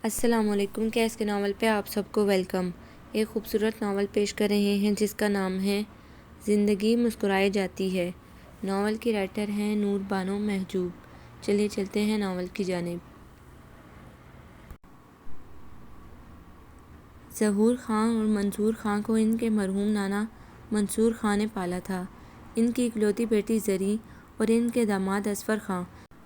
السلام علیکم۔ کیس کے ناول پہ آپ سب کو ویلکم۔ ایک خوبصورت ناول پیش کر رہے ہیں جس کا نام ہے زندگی مسکرائے جاتی ہے۔ ناول کی رائٹر ہیں نور بانو محجوب۔ چلیے چلتے ہیں ناول کی جانب۔ ظہور خان اور منصور خان کو ان کے مرحوم نانا منصور خان نے پالا تھا۔ ان کی اکلوتی بیٹی زری اور ان کے داماد اصفر خان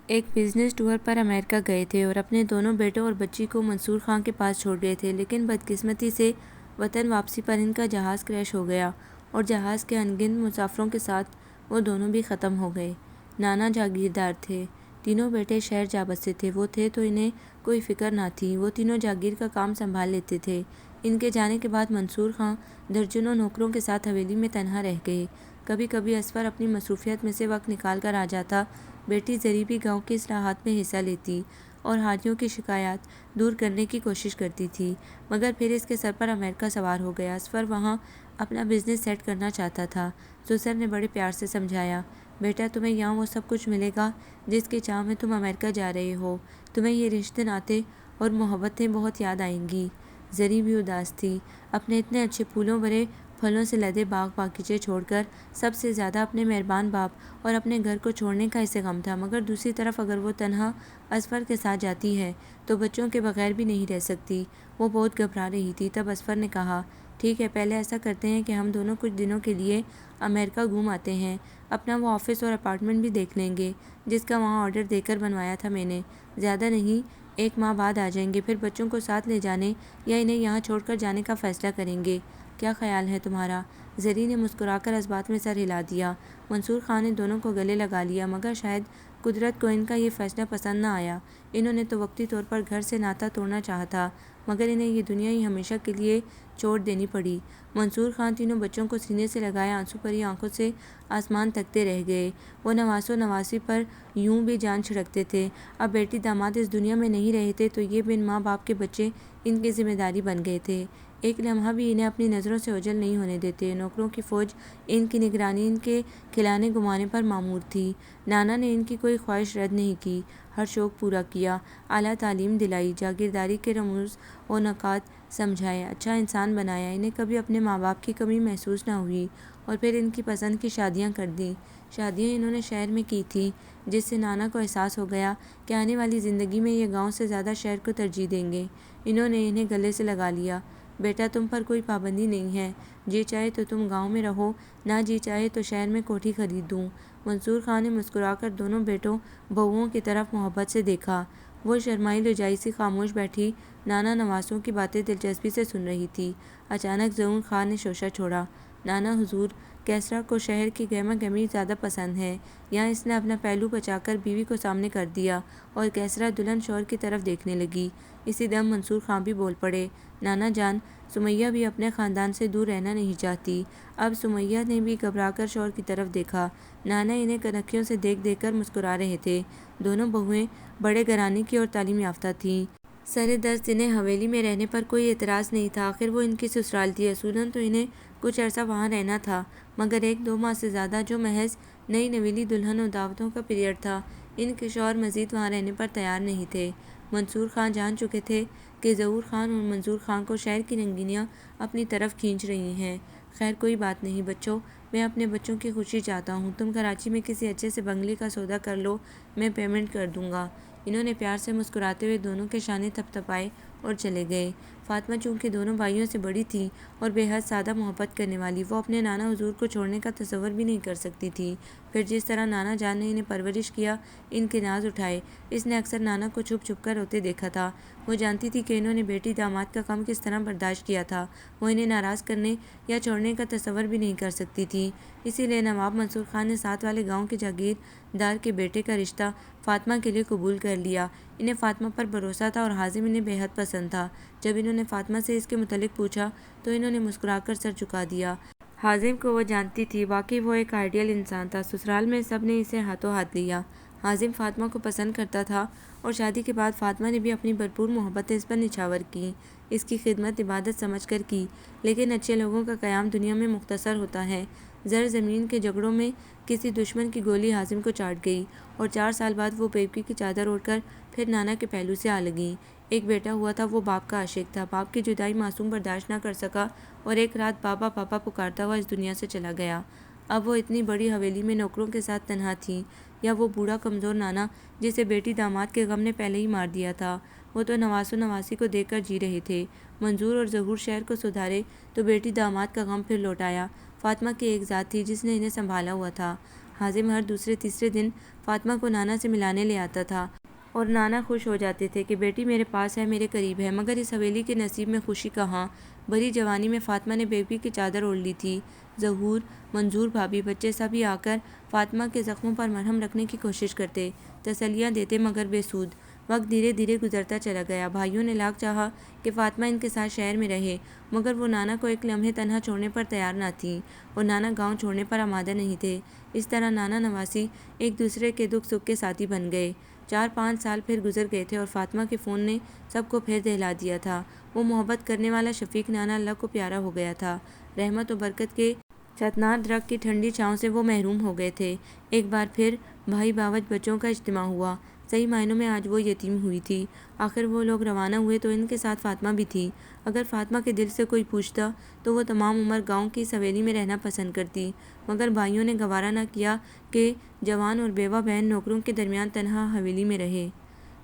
ایک بزنس ٹور پر امریکہ گئے تھے اور اپنے دونوں بیٹوں اور بچی کو منصور خان کے پاس چھوڑ گئے تھے، لیکن بدقسمتی سے وطن واپسی پر ان کا جہاز کریش ہو گیا اور جہاز کے ان گنت مسافروں کے ساتھ وہ دونوں بھی ختم ہو گئے۔ نانا جاگیردار تھے، تینوں بیٹے شہر جا بسے تھے۔ وہ تھے تو انہیں کوئی فکر نہ تھی، وہ تینوں جاگیر کا کام سنبھال لیتے تھے۔ ان کے جانے کے بعد منصور خان درجنوں نوکروں کے ساتھ حویلی میں تنہا رہ گئے۔ کبھی کبھی اصفر اپنی مصروفیت میں سے وقت نکال کر آ جاتا، بیٹی زری بھی گاؤں کی اصلاحات میں حصہ لیتی اور حاجیوں کی شکایات دور کرنے کی کوشش کرتی تھی، مگر پھر اس کے سر پر امریکہ سوار ہو گیا۔ اصفر وہاں اپنا بزنس سیٹ کرنا چاہتا تھا۔ سسر نے بڑے پیار سے سمجھایا، بیٹا تمہیں یہاں وہ سب کچھ ملے گا جس کی چاہ میں تم امریکہ جا رہے ہو، تمہیں یہ رشتے ناطے اور محبتیں بہت یاد آئیں گی۔ زری بھی اداس تھی، اپنے اتنے اچھے پھولوں بھرے پھلوں سے لدے باغ باغیچے چھوڑ کر سب سے زیادہ اپنے مہربان باپ اور اپنے گھر کو چھوڑنے کا اسے غم تھا، مگر دوسری طرف اگر وہ تنہا اصفر کے ساتھ جاتی ہے تو بچوں کے بغیر بھی نہیں رہ سکتی۔ وہ بہت گھبرا رہی تھی۔ تب اصفر نے کہا، ٹھیک ہے، پہلے ایسا کرتے ہیں کہ ہم دونوں کچھ دنوں کے لیے امریکہ گھوم آتے ہیں، اپنا وہ آفس اور اپارٹمنٹ بھی دیکھ لیں گے جس کا وہاں آرڈر دے کر بنوایا تھا میں نے۔ زیادہ نہیں، 1 ماہ بعد آ جائیں گے، پھر بچوں کو ساتھ لے جانے یا انہیں یہاں چھوڑ کر جانے کا فیصلہ کریں گے۔ کیا خیال ہے تمہارا؟ زری نے مسکرا کر اس بات میں سر ہلا دیا۔ منصور خان نے دونوں کو گلے لگا لیا، مگر شاید قدرت کو ان کا یہ فیصلہ پسند نہ آیا۔ انہوں نے تو وقتی طور پر گھر سے ناتا توڑنا چاہا تھا، مگر انہیں یہ دنیا ہی ہمیشہ کے لیے چھوڑ دینی پڑی۔ منصور خان تینوں بچوں کو سینے سے لگائے آنسو بھری آنکھوں سے آسمان تکتے رہ گئے۔ وہ نواس و نواسی پر یوں بھی جان چھڑکتے تھے۔ اب بیٹی داماد اس دنیا میں نہیں رہے تھے تو یہ بن ماں باپ کے بچے ان کی ذمہ داری بن گئے تھے۔ ایک لمحہ بھی انہیں اپنی نظروں سے اوجھل نہیں ہونے دیتے۔ نوکروں کی فوج ان کی نگرانی ان کے کھلانے گھمانے پر مامور تھی۔ نانا نے ان کی کوئی خواہش رد نہیں کی، ہر شوق پورا کیا، اعلیٰ تعلیم دلائی، جاگیرداری کے رموز و نکات سمجھائے، اچھا انسان بنایا۔ انہیں کبھی اپنے ماں باپ کی کمی محسوس نہ ہوئی۔ اور پھر ان کی پسند کی شادیاں کر دیں۔ شادیاں انہوں نے شہر میں کی تھیں، جس سے نانا کو احساس ہو گیا کہ آنے والی زندگی میں یہ گاؤں سے زیادہ شہر کو ترجیح دیں گے۔ انہوں نے انہیں گلے سے لگا لیا، بیٹا تم پر کوئی پابندی نہیں ہے، جی چاہے تو تم گاؤں میں رہو، نہ جی چاہے تو شہر میں کوٹھی خرید دوں۔ منصور خان نے مسکرا کر دونوں بیٹوں بہوؤں کی طرف محبت سے دیکھا۔ وہ شرمائی لجائی سی خاموش بیٹھی نانا نواسوں کی باتیں دلچسپی سے سن رہی تھی۔ اچانک ظہور خان نے شوشہ چھوڑا، نانا حضور، کیسرا کو شہر کی گہما گہمی زیادہ پسند ہے۔ یہاں اس نے اپنا پہلو بچا کر بیوی کو سامنے کر دیا اور کیسرا دلہن شوہر کی طرف دیکھنے لگی۔ اسی دم منصور خان بھی بول پڑے، نانا جان، سمیہ بھی اپنے خاندان سے دور رہنا نہیں چاہتی۔ اب سمیہ نے بھی گھبرا کر شوہر کی طرف دیکھا۔ نانا انہیں کنکھیوں سے دیکھ دیکھ کر مسکرا رہے تھے۔ دونوں بہوئیں بڑے گھرانے کی اور تعلیم یافتہ تھیں۔ سر دست انہیں حویلی میں رہنے پر کوئی اعتراض نہیں تھا، آخر وہ ان کی سسرال تھی۔ اصولاً تو انہیں کچھ عرصہ وہاں رہنا تھا، مگر 1-2 ماہ سے زیادہ، جو محض نئی نویلی دلہن اور دعوتوں کا پیریڈ تھا، ان کے شوہر مزید وہاں رہنے پر تیار نہیں تھے۔ منصور خان جان چکے تھے کہ ظہور خان اور منصور خان کو شہر کی رنگینیاں اپنی طرف کھینچ رہی ہیں۔ خیر کوئی بات نہیں بچوں، میں اپنے بچوں کی خوشی چاہتا ہوں، تم کراچی میں کسی اچھے سے بنگلے کا سودا کر لو، میں پیمنٹ کر دوں گا۔ انہوں نے پیار سے مسکراتے ہوئے دونوں کے شانے تھپ تھپائے اور چلے گئے۔ فاطمہ چونکہ دونوں بھائیوں سے بڑی تھی اور بے حد سادہ محبت کرنے والی، وہ اپنے نانا حضور کو چھوڑنے کا تصور بھی نہیں کر سکتی تھی۔ پھر جس طرح نانا جان نے انہیں پرورش کیا، ان کے ناز اٹھائے، اس نے اکثر نانا کو چھپ چھپ کر روتے دیکھا تھا۔ وہ جانتی تھی کہ انہوں نے بیٹی داماد کا غم کس طرح برداشت کیا تھا۔ وہ انہیں ناراض کرنے یا چھوڑنے کا تصور بھی نہیں کر سکتی تھی۔ اسی لیے نواب منصور خان نے ساتھ والے گاؤں کے جاگیردار کے بیٹے کا رشتہ فاطمہ کے لیے قبول کر لیا۔ انہیں فاطمہ پر بھروسہ تھا اور حازم انہیں بے حد پسند تھا۔ جب انہوں نے فاطمہ سے اس کے متعلق پوچھا تو انہوں نے مسکرا کر سر جھکا دیا۔ حازم کو وہ جانتی تھی، واقعی وہ ایک آئیڈیل انسان تھا۔ سسرال میں سب نے اسے ہاتھوں ہاتھ لیا۔ حازم فاطمہ کو پسند کرتا تھا اور شادی کے بعد فاطمہ نے بھی اپنی بھرپور محبتیں اس پر نچھاور کیں، اس کی خدمت عبادت سمجھ کر کی۔ لیکن اچھے لوگوں کا قیام دنیا میں مختصر ہوتا ہے۔ زر زمین کے جھگڑوں میں کسی دشمن کی گولی حازم کو چاٹ گئی اور 4 سال بعد وہ بے بسی کی چادر اوڑھ کر پھر نانا کے پہلو سے آ لگیں۔ ایک بیٹا ہوا تھا، وہ باپ کا عاشق تھا۔ باپ کی جدائی معصوم برداشت نہ کر سکا اور ایک رات بابا پاپا پکارتا ہوا اس دنیا سے چلا گیا۔ اب وہ اتنی بڑی حویلی میں نوکروں کے ساتھ تنہا تھیں، یا وہ بوڑھا کمزور نانا جسے بیٹی داماد کے غم نے پہلے ہی مار دیا تھا۔ وہ تو نواز و نواسی کو دیکھ کر جی رہے تھے۔ منظور اور ظہور شہر کو سدھارے تو بیٹی داماد کا غم پھر لوٹ آیا۔ فاطمہ کی ایک ذات تھی جس نے انہیں سنبھالا ہوا تھا۔ حازم ہر دوسرے تیسرے دن فاطمہ کو نانا سے ملانے لے آتا تھا، اور نانا خوش ہو جاتے تھے کہ بیٹی میرے پاس ہے، میرے قریب ہے۔ مگر اس حویلی کے نصیب میں خوشی کہاں؟ بڑی جوانی میں فاطمہ نے بیوی کی چادر اوڑھ لی تھی۔ ظہور، منظور، بھابھی، بچے سبھی آ کر فاطمہ کے زخموں پر مرہم رکھنے کی کوشش کرتے، تسلیاں دیتے، مگر بے سود۔ وقت دھیرے دھیرے گزرتا چلا گیا۔ بھائیوں نے لاکھ چاہا کہ فاطمہ ان کے ساتھ شہر میں رہے، مگر وہ نانا کو ایک لمحے تنہا چھوڑنے پر تیار نہ تھیں، اور نانا گاؤں چھوڑنے پر آمادہ نہیں تھے۔ اس طرح نانا نواسی ایک دوسرے کے دکھ سکھ کے ساتھی بن گئے۔ 4-5 سال پھر گزر گئے تھے، اور فاطمہ کے فون نے سب کو پھر دہلا دیا تھا۔ وہ محبت کرنے والا شفیق نانا اللہ کو پیارا ہو گیا تھا۔ رحمت و برکت کے چھتنار درخت کی ٹھنڈی چھاؤں سے وہ محروم ہو گئے تھے۔ ایک بار پھر بھائی باوج بچوں کا اجتماع ہوا۔ صحیح معنوں میں آج وہ یتیم ہوئی تھی۔ آخر وہ لوگ روانہ ہوئے تو ان کے ساتھ فاطمہ بھی تھی۔ اگر فاطمہ کے دل سے کوئی پوچھتا تو وہ تمام عمر گاؤں کی اس حویلی میں رہنا پسند کرتی، مگر بھائیوں نے گوارا نہ کیا کہ جوان اور بیوہ بہن نوکروں کے درمیان تنہا حویلی میں رہے۔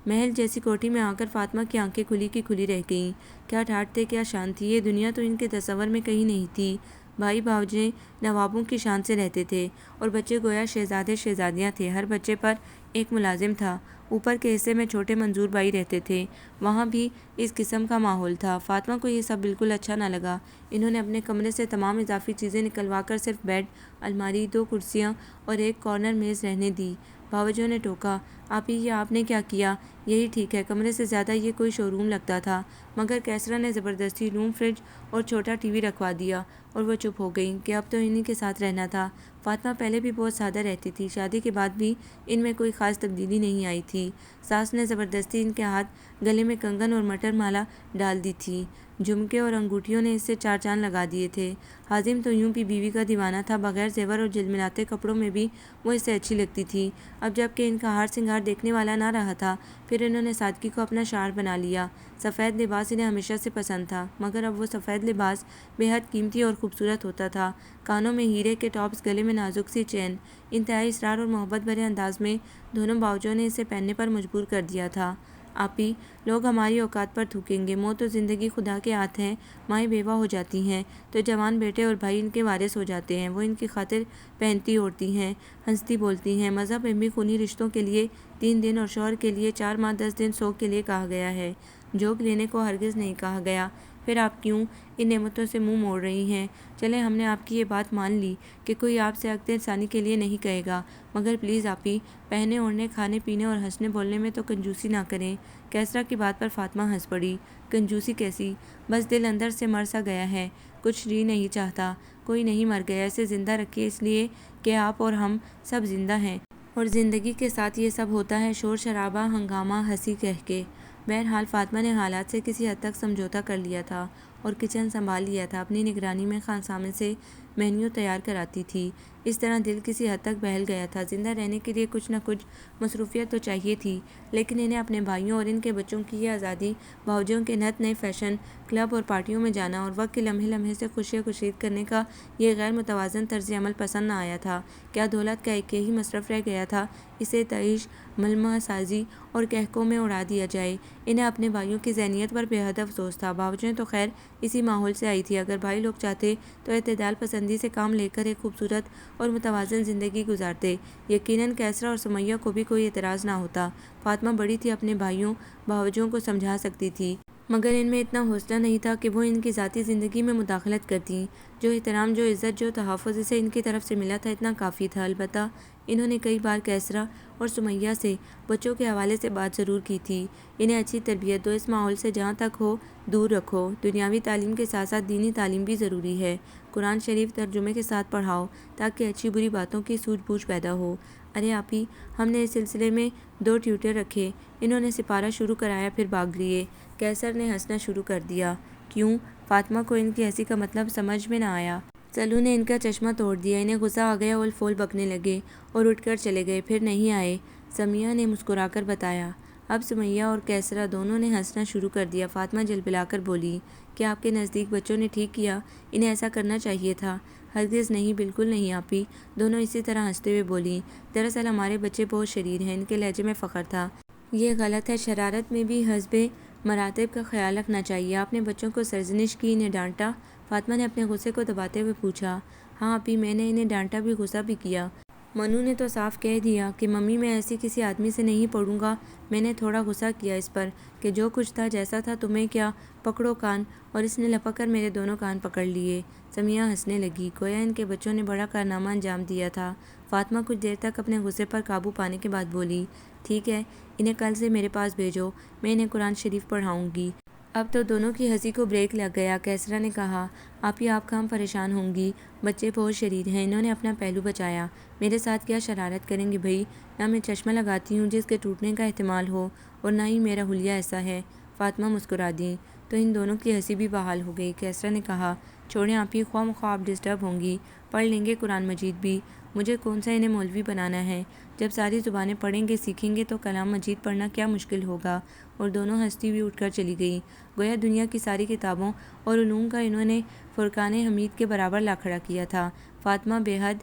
محل جیسی کوٹھی میں آ کر فاطمہ کی آنکھیں کھلی کی کھلی رہ گئیں۔ کیا ٹھاٹھ تھے، کیا شان تھی! یہ دنیا تو ان کے تصور میں کہیں نہیں تھی۔ بھائی بھاوجیں نوابوں کی شان سے رہتے تھے، اور بچے گویا شہزادے شہزادیاں تھے۔ ہر بچے پر ایک ملازم تھا۔ اوپر کے حصے میں چھوٹے منظور بھائی رہتے تھے، وہاں بھی اس قسم کا ماحول تھا۔ فاطمہ کو یہ سب بالکل اچھا نہ لگا۔ انہوں نے اپنے کمرے سے تمام اضافی چیزیں نکلوا کر صرف بیڈ، الماری، 2 کرسیاں اور ایک کارنر میز رہنے دی۔ بھاوجوں نے ٹوکا، آپی یہ آپ نے کیا کیا؟ یہی ٹھیک ہے، کمرے سے زیادہ یہ کوئی شو روم لگتا تھا۔ مگر کیسرا نے زبردستی روم، فریج اور چھوٹا ٹی وی رکھوا دیا، اور وہ چپ ہو گئیں کہ اب تو انہی کے ساتھ رہنا تھا۔ فاطمہ پہلے بھی بہت سادہ رہتی تھی، شادی کے بعد بھی ان میں کوئی خاص تبدیلی نہیں آئی تھی۔ ساس نے زبردستی ان کے ہاتھ گلے میں کنگن اور مٹر مالا ڈال دی تھی، جھمکے اور انگوٹھیوں نے اس سے 4 چاند لگا دیے تھے۔ حازم تو یوں بھی بیوی کا دیوانہ تھا، بغیر زیور اور جھلملاتے کپڑوں میں بھی وہ اس سے اچھی لگتی تھی۔ اب جب کہ ان کا ہار سنگار دیکھنے والا نہ رہا تھا، پھر انہوں نے سادگی کو اپنا شعار بنا لیا۔ سفید لباس انہیں ہمیشہ سے پسند تھا، مگر اب وہ سفید لباس بے حد قیمتی اور خوبصورت ہوتا تھا۔ کانوں میں ہیرے کے ٹاپس، گلے میں نازک سی چین، انتہائی اسرار اور محبت بھرے انداز میں دونوں باوجوں نے اسے پہننے پر مجبور کر دیا تھا۔ آپی، لوگ ہماری اوقات پر تھوکیں گے، موت و زندگی خدا کے ہاتھ ہیں۔ مائیں بیوہ ہو جاتی ہیں تو جوان بیٹے اور بھائی ان کے وارث ہو جاتے ہیں۔ وہ ان کی خاطر پہنتی اوڑھتی ہیں، ہنستی بولتی ہیں۔ مذہب میں بھی خونی رشتوں کے لیے 3 دن اور شوہر کے لیے 4 ماہ 10 دن سوگ کے لیے کہا گیا ہے، جوگ لینے کو ہرگز نہیں کہا گیا۔ پھر آپ کیوں ان نعمتوں سے منہ موڑ رہی ہیں؟ چلیں، ہم نے آپ کی یہ بات مان لی کہ کوئی آپ سے عقد ثانی کے لیے نہیں کہے گا، مگر پلیز آپی، پہننے اوڑھنے، کھانے پینے اور ہنسنے بولنے میں تو کنجوسی نہ کریں۔ کیسرا کی بات پر فاطمہ ہنس پڑی۔ کنجوسی کیسی؟ بس دل اندر سے مر سا گیا ہے، کچھ جی نہیں چاہتا۔ کوئی نہیں مر گیا، اسے زندہ رکھیے، اس لیے کہ آپ اور ہم سب زندہ ہیں، اور زندگی کے ساتھ یہ سب ہوتا ہے، شور شرابہ، ہنگامہ، ہنسی کہہ کے۔ بہرحال فاطمہ نے حالات سے کسی حد تک سمجھوتا کر لیا تھا، اور کچن سنبھال لیا تھا۔ اپنی نگرانی میں خانسامنے سے مینیو تیار کراتی تھی۔ اس طرح دل کسی حد تک بہل گیا تھا۔ زندہ رہنے کے لیے کچھ نہ کچھ مصروفیت تو چاہیے تھی، لیکن انہیں اپنے بھائیوں اور ان کے بچوں کی یہ آزادی، بھاوجوں کے نت نئے فیشن، کلب اور پارٹیوں میں جانا، اور وقت کے لمحے لمحے سے خوشیاں کشید کرنے کا یہ غیر متوازن طرز عمل پسند نہ آیا تھا۔ کیا دولت کا ایک یہی مصرف رہ گیا تھا، اسے تعیش، ملمہ سازی اور کہکوں میں اڑا دیا جائے؟ انہیں اپنے بھائیوں کی ذہنیت پر بے حد افسوس تھا۔ بھاوجیں تو خیر اسی ماحول سے آئی تھی۔ اگر بھائی لوگ چاہتے تو اعتدال پسندی سے کام لے کر ایک خوبصورت اور متوازن زندگی گزارتے۔ یقیناً کیسرا اور سمیہ کو بھی کوئی اعتراض نہ ہوتا۔ فاطمہ بڑی تھی، اپنے بھائیوں بھاوجوں کو سمجھا سکتی تھی، مگر ان میں اتنا حوصلہ نہیں تھا کہ وہ ان کی ذاتی زندگی میں مداخلت کرتیں۔ جو احترام، جو عزت، جو تحفظ اسے ان کی طرف سے ملا تھا، اتنا کافی تھا۔ البتہ انہوں نے کئی بار کیسرا اور سمیہ سے بچوں کے حوالے سے بات ضرور کی تھی۔ انہیں اچھی تربیت دو، اس ماحول سے جہاں تک ہو دور رکھو۔ دنیاوی تعلیم کے ساتھ ساتھ دینی تعلیم بھی ضروری ہے۔ قرآن شریف ترجمے کے ساتھ پڑھاؤ تاکہ اچھی بری باتوں کی سوجھ بوجھ پیدا ہو۔ ارے آپی، ہم نے اس سلسلے میں 2 ٹیوٹر رکھے، انہوں نے سپارہ شروع کرایا پھر بھاگ لیے۔ کیسر نے ہنسنا شروع کر دیا۔ کیوں؟ فاطمہ کو ان کی ہنسی کا مطلب سمجھ میں نہ آیا۔ سلو نے ان کا چشمہ توڑ دیا۔ انہیں غصہ آ گیا، اول فول بکنے لگے اور اٹھ کر چلے گئے، پھر نہیں آئے۔ سمیہ نے مسکرا کر بتایا، اب سمیہ اور کیسرا دونوں نے ہنسنا شروع کر دیا۔ فاطمہ جلبلا کر بولی، کیا آپ کے نزدیک بچوں نے ٹھیک کیا؟ انہیں ایسا کرنا چاہیے تھا۔ ہرگز نہیں، بالکل نہیں آپی، دونوں اسی طرح ہنستے ہوئے بولی۔ دراصل ہمارے بچے بہت شریر ہیں، ان کے لہجے میں فخر تھا۔ یہ غلط ہے، شرارت میں بھی حسب مراتب کا خیال رکھنا چاہیے۔ آپ نے بچوں کو سرزنش کی، انہیں ڈانٹا؟ فاطمہ نے اپنے غصے کو دباتے ہوئے پوچھا۔ ہاں آپی، میں نے انہیں ڈانٹا بھی، غصہ بھی کیا۔ منو نے تو صاف کہہ دیا کہ ممی میں ایسی کسی آدمی سے نہیں پڑھوں گا۔ میں نے تھوڑا غصہ کیا اس پر کہ جو کچھ تھا جیسا تھا، تمہیں کیا، پکڑو کان، اور اس نے لپک کر میرے دونوں کان پکڑ لیے۔ سمیہ ہنسنے لگی، گویا ان کے بچوں نے بڑا کارنامہ انجام دیا تھا۔ فاطمہ کچھ دیر تک اپنے غصے پر قابو پانے کے بعد بولی، ٹھیک ہے، انہیں کل سے میرے پاس بھیجو، میں انہیں قرآن شریف پڑھاؤں گی۔ اب تو دونوں کی ہنسی کو بریک لگ گیا۔ کیسرا نے کہا، آپی آپ کہاں پریشان ہوں گی، بچے بہت شریر ہیں۔ انہوں نے اپنا پہلو بچایا، میرے ساتھ کیا شرارت کریں گے بھائی؟ نہ میں چشمہ لگاتی ہوں جس کے ٹوٹنے کا احتمال ہو، اور نہ ہی میرا حلیہ ایسا ہے۔ فاطمہ مسکرا دیں تو ان دونوں کی ہنسی بھی بحال ہو گئی۔ کیسرا نے کہا، چھوڑیں آپی، خواہ مخواہ آپ ڈسٹرب ہوں گی، پڑھ لیں گے قرآن مجید بھی، مجھے کون سا انہیں مولوی بنانا ہے۔ جب ساری زبانیں پڑھیں گے سیکھیں گے تو کلام مجید پڑھنا کیا مشکل ہوگا۔ اور دونوں ہنستی ہوئی اٹھ کر چلی گئیں، گویا دنیا کی ساری کتابوں اور علوم کا انہوں نے فرقان حمید کے برابر لا کھڑا کیا تھا۔ فاطمہ بے حد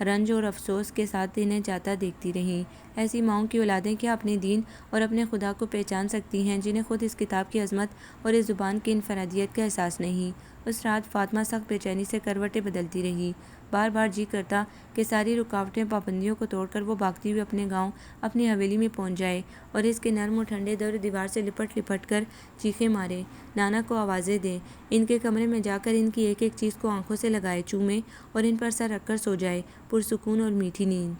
رنج اور افسوس کے ساتھ انہیں جاتا دیکھتی رہیں۔ ایسی ماؤں کی اولادیں کیا اپنے دین اور اپنے خدا کو پہچان سکتی ہیں جنہیں خود اس کتاب کی عظمت اور اس زبان کی انفرادیت کا احساس نہیں؟ اس رات فاطمہ سخت بے چینی سے کروٹیں بدلتی رہی، بار بار جی کرتا کہ ساری رکاوٹیں، پابندیوں کو توڑ کر وہ بھاگتی ہوئی اپنے گاؤں، اپنی حویلی میں پہنچ جائے اور اس کے نرم و ٹھنڈے در و دیوار سے لپٹ لپٹ کر چیخیں مارے، نانا کو آوازیں دے، ان کے کمرے میں جا کر ان کی ایک ایک چیز کو آنکھوں سے لگائے، چومے اور ان پر سر رکھ کر سو جائے، پرسکون اور میٹھی نیند۔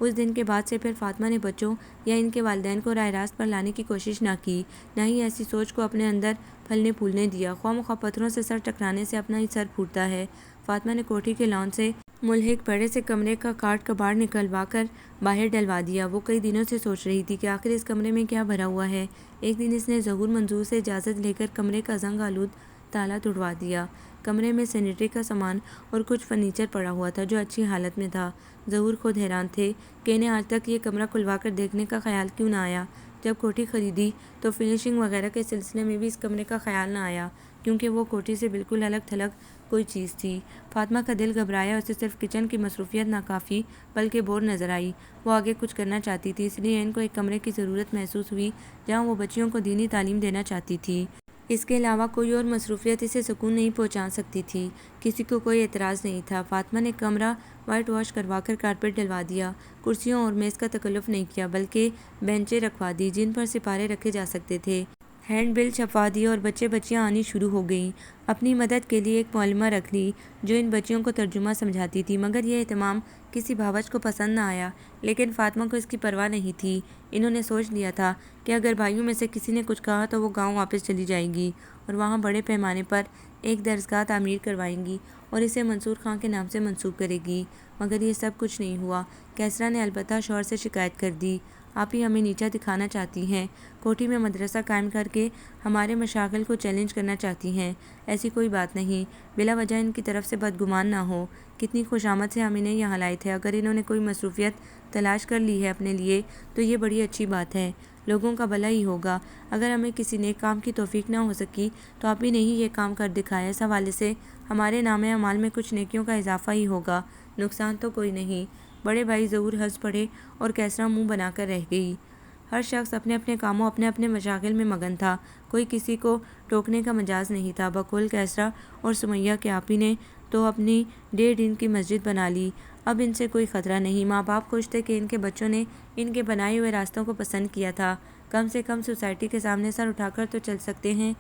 اس دن کے بعد سے پھر فاطمہ نے بچوں یا ان کے والدین کو راہ راست پر لانے کی کوشش نہ کی، نہ ہی ایسی سوچ کو اپنے اندر پھلنے پھولنے دیا۔ خواہ مخواہ پتھروں سے سر ٹکرانے سے اپنا ہی سر پھوٹتا ہے۔ فاطمہ نے کوٹھی کے لان سے ملحق بڑے سے کمرے کا کاٹ کباڑ نکلوا کر باہر ڈلوا دیا۔ وہ کئی دنوں سے سوچ رہی تھی کہ آخر اس کمرے میں کیا بھرا ہوا ہے۔ ایک دن اس نے ظہور منظور سے اجازت لے کر کمرے کا زنگ آلود تالا تڑوا دیا۔ کمرے میں سینیٹری کا سامان اور کچھ فرنیچر پڑا ہوا تھا جو اچھی حالت میں تھا۔ ظہور خود حیران تھے کہ انہیں آج تک یہ کمرہ کھلوا کر دیکھنے کا خیال کیوں نہ آیا۔ جب کوٹھی خریدی تو فنیشنگ وغیرہ کے سلسلے میں بھی اس کمرے کا خیال نہ آیا، کیونکہ وہ کوٹھی سے بالکل الگ تھلگ کوئی چیز تھی۔ فاطمہ کا دل گھبرایا، اسے صرف کچن کی مصروفیت ناکافی بلکہ بور نظر آئی۔ وہ آگے کچھ کرنا چاہتی تھی، اس لیے ان کو ایک کمرے کی ضرورت محسوس ہوئی جہاں وہ بچیوں کو دینی تعلیم دینا چاہتی تھی۔ اس کے علاوہ کوئی اور مصروفیت اسے سکون نہیں پہنچا سکتی تھی۔ کسی کو کوئی اعتراض نہیں تھا۔ فاطمہ نے کمرہ وائٹ واش کروا کر کارپیٹ ڈلوا دیا، کرسیوں اور میز کا تکلف نہیں کیا بلکہ بینچیں رکھوا دی جن پر سپارے رکھے جا سکتے تھے، ہینڈ بل چھپوا دی اور بچے بچیاں آنی شروع ہو گئیں۔ اپنی مدد کے لیے ایک معلمہ رکھ لی جو ان بچیوں کو ترجمہ سمجھاتی تھی، مگر یہ اہتمام کسی بھاوچ کو پسند نہ آیا، لیکن فاطمہ کو اس کی پرواہ نہیں تھی۔ انہوں نے سوچ لیا تھا کہ اگر بھائیوں میں سے کسی نے کچھ کہا تو وہ گاؤں واپس چلی جائیں گی اور وہاں بڑے پیمانے پر ایک درسگاہ تعمیر کروائیں گی اور اسے منصور خان کے نام سے منسوب کرے گی۔ مگر یہ سب کچھ نہیں ہوا۔ کیسرا نے البتہ شوہر سے شکایت کر دی، آپ ہی ہمیں نیچا دکھانا چاہتی ہیں، کوٹھی میں مدرسہ قائم کر کے ہمارے مشاغل کو چیلنج کرنا چاہتی ہیں۔ ایسی کوئی بات نہیں، بلا وجہ ان کی طرف سے بدگمان نہ ہو، کتنی خوشامد سے ہم انہیں یہاں لائے تھے۔ اگر انہوں نے کوئی مصروفیت تلاش کر لی ہے اپنے لیے تو یہ بڑی اچھی بات ہے، لوگوں کا بھلا ہی ہوگا۔ اگر ہمیں کسی نیک کام کی توفیق نہ ہو سکی تو آپ ہی نے ہی یہ کام کر دکھایا، اس حوالے سے ہمارے نامہ اعمال میں کچھ نیکیوں کا اضافہ ہی ہوگا، نقصان تو کوئی نہیں۔ بڑے بھائی ظہور ہنس پڑے اور کیسرا منہ بنا کر رہ گئی۔ ہر شخص اپنے اپنے کاموں، اپنے اپنے مشاغل میں مگن تھا، کوئی کسی کو ٹوکنے کا مجاز نہیں تھا۔ بقول کیسرا اور سمیہ کے آپی نے تو اپنی 1.5 انچ کی مسجد بنا لی، اب ان سے کوئی خطرہ نہیں۔ ماں باپ خوش تھے کہ ان کے بچوں نے ان کے بنائے ہوئے راستوں کو پسند کیا تھا، کم سے کم سوسائٹی کے سامنے سر اٹھا کر تو چل سکتے ہیں۔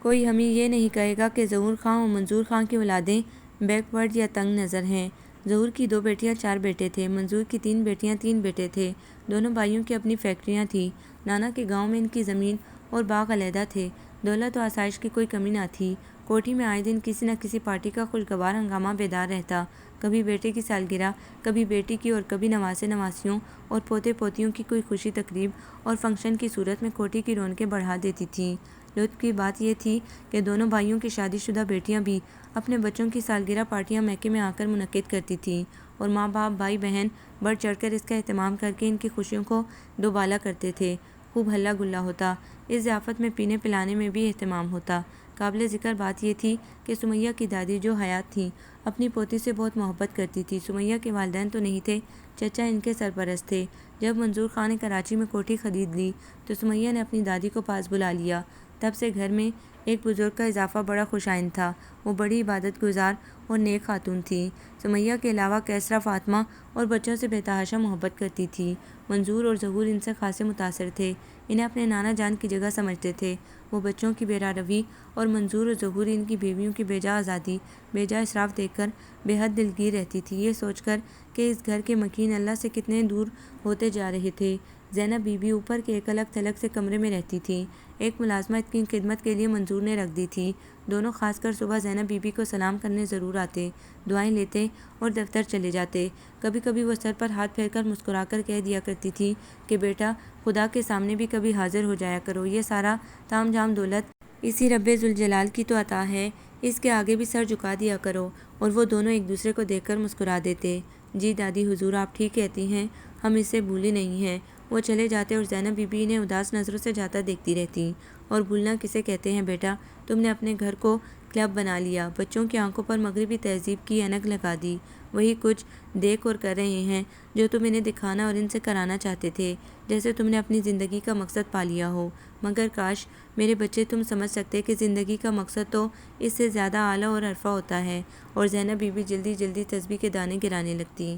کوئی ہمیں یہ نہیں کہے گا کہ ظہور خان اور منظور خان کی اولادیں بیک ورڈ یا تنگ نظر ہیں۔ ظہور کی 2 بیٹیاں 4 بیٹے تھے، منظور کی 3 بیٹیاں 3 بیٹے تھے۔ دونوں بھائیوں کی اپنی فیکٹریاں تھیں۔ نانا کے گاؤں میں ان کی زمین اور باغ علیحدہ تھے۔ دولت و آسائش کی کوئی کمی نہ تھی۔ کوٹھی میں آئے دن کسی نہ کسی پارٹی کا خوشگوار ہنگامہ بیدار رہتا، کبھی بیٹے کی سالگرہ، کبھی بیٹی کی، اور کبھی نواسے نواسیوں اور پوتے پوتیوں کی کوئی خوشی تقریب اور فنکشن کی صورت میں کوٹھی کی رونقیں بڑھا دیتی تھیں۔ لطف کی بات یہ تھی کہ دونوں بھائیوں کی شادی شدہ بیٹیاں بھی اپنے بچوں کی سالگرہ پارٹیاں میکے میں آ کر منعقد کرتی تھیں، اور ماں باپ بھائی بہن بڑھ چڑھ کر اس کا اہتمام کر کے ان کی خوشیوں کو دوبالا کرتے تھے۔ خوب ہلا گلا ہوتا۔ اس ضیافت میں پینے پلانے میں بھی اہتمام ہوتا۔ قابل ذکر بات یہ تھی کہ سمیہ کی دادی جو حیات تھیں اپنی پوتی سے بہت محبت کرتی تھی۔ سمیہ کے والدین تو نہیں تھے، چچا ان کے سرپرست تھے۔ جب منظور خان نے کراچی میں کوٹھی خرید لی تو سمیہ نے اپنی دادی کو پاس بلا لیا۔ تب سے گھر میں ایک بزرگ کا اضافہ بڑا خوش آئند تھا۔ وہ بڑی عبادت گزار اور نیک خاتون تھی۔ سمیہ کے علاوہ کیسرا فاطمہ اور بچوں سے بے تحاشا محبت کرتی تھی۔ منظور اور ظہور ان سے خاصے متاثر تھے، انہیں اپنے نانا جان کی جگہ سمجھتے تھے۔ وہ بچوں کی بے روی اور منظور اور ظہور ان کی بیویوں کی بے جا آزادی، بے جا اسراف دیکھ کر بے حد دلگیر رہتی تھی، یہ سوچ کر کہ اس گھر کے مکین اللہ سے کتنے دور ہوتے جا رہے تھے۔ زینب بی بی اوپر کے ایک الگ تھلگ سے کمرے میں رہتی تھی۔ ایک ملازمت کی خدمت کے لیے منظور نے رکھ دی تھی۔ دونوں خاص کر صبح زینب بی بی کو سلام کرنے ضرور آتے، دعائیں لیتے اور دفتر چلے جاتے۔ کبھی کبھی وہ سر پر ہاتھ پھیر کر مسکرا کر کہہ دیا کرتی تھی کہ بیٹا خدا کے سامنے بھی کبھی حاضر ہو جایا کرو، یہ سارا تام جام دولت اسی رب ذوالجلال کی تو عطا ہے، اس کے آگے بھی سر جھکا دیا کرو۔ اور وہ دونوں ایک دوسرے کو دیکھ کر مسکرا دیتے۔ جی دادی حضور آپ ٹھیک کہتی ہیں، ہم اسے بھولی نہیں ہیں۔ وہ چلے جاتے اور زینب بی بی انہیں اداس نظروں سے جاتا دیکھتی رہتی۔ اور بھولنا کسے کہتے ہیں بیٹا، تم نے اپنے گھر کو کلب بنا لیا، بچوں کی آنکھوں پر مغربی تہذیب کی اینک لگا دی، وہی کچھ دیکھ اور کر رہے ہیں جو تم انہیں دکھانا اور ان سے کرانا چاہتے تھے، جیسے تم نے اپنی زندگی کا مقصد پا لیا ہو۔ مگر کاش میرے بچے تم سمجھ سکتے کہ زندگی کا مقصد تو اس سے زیادہ اعلیٰ اور عرفہ ہوتا ہے۔ اور زینب بی بی جلدی جلدی تسبیح کے دانے گرانے لگتی۔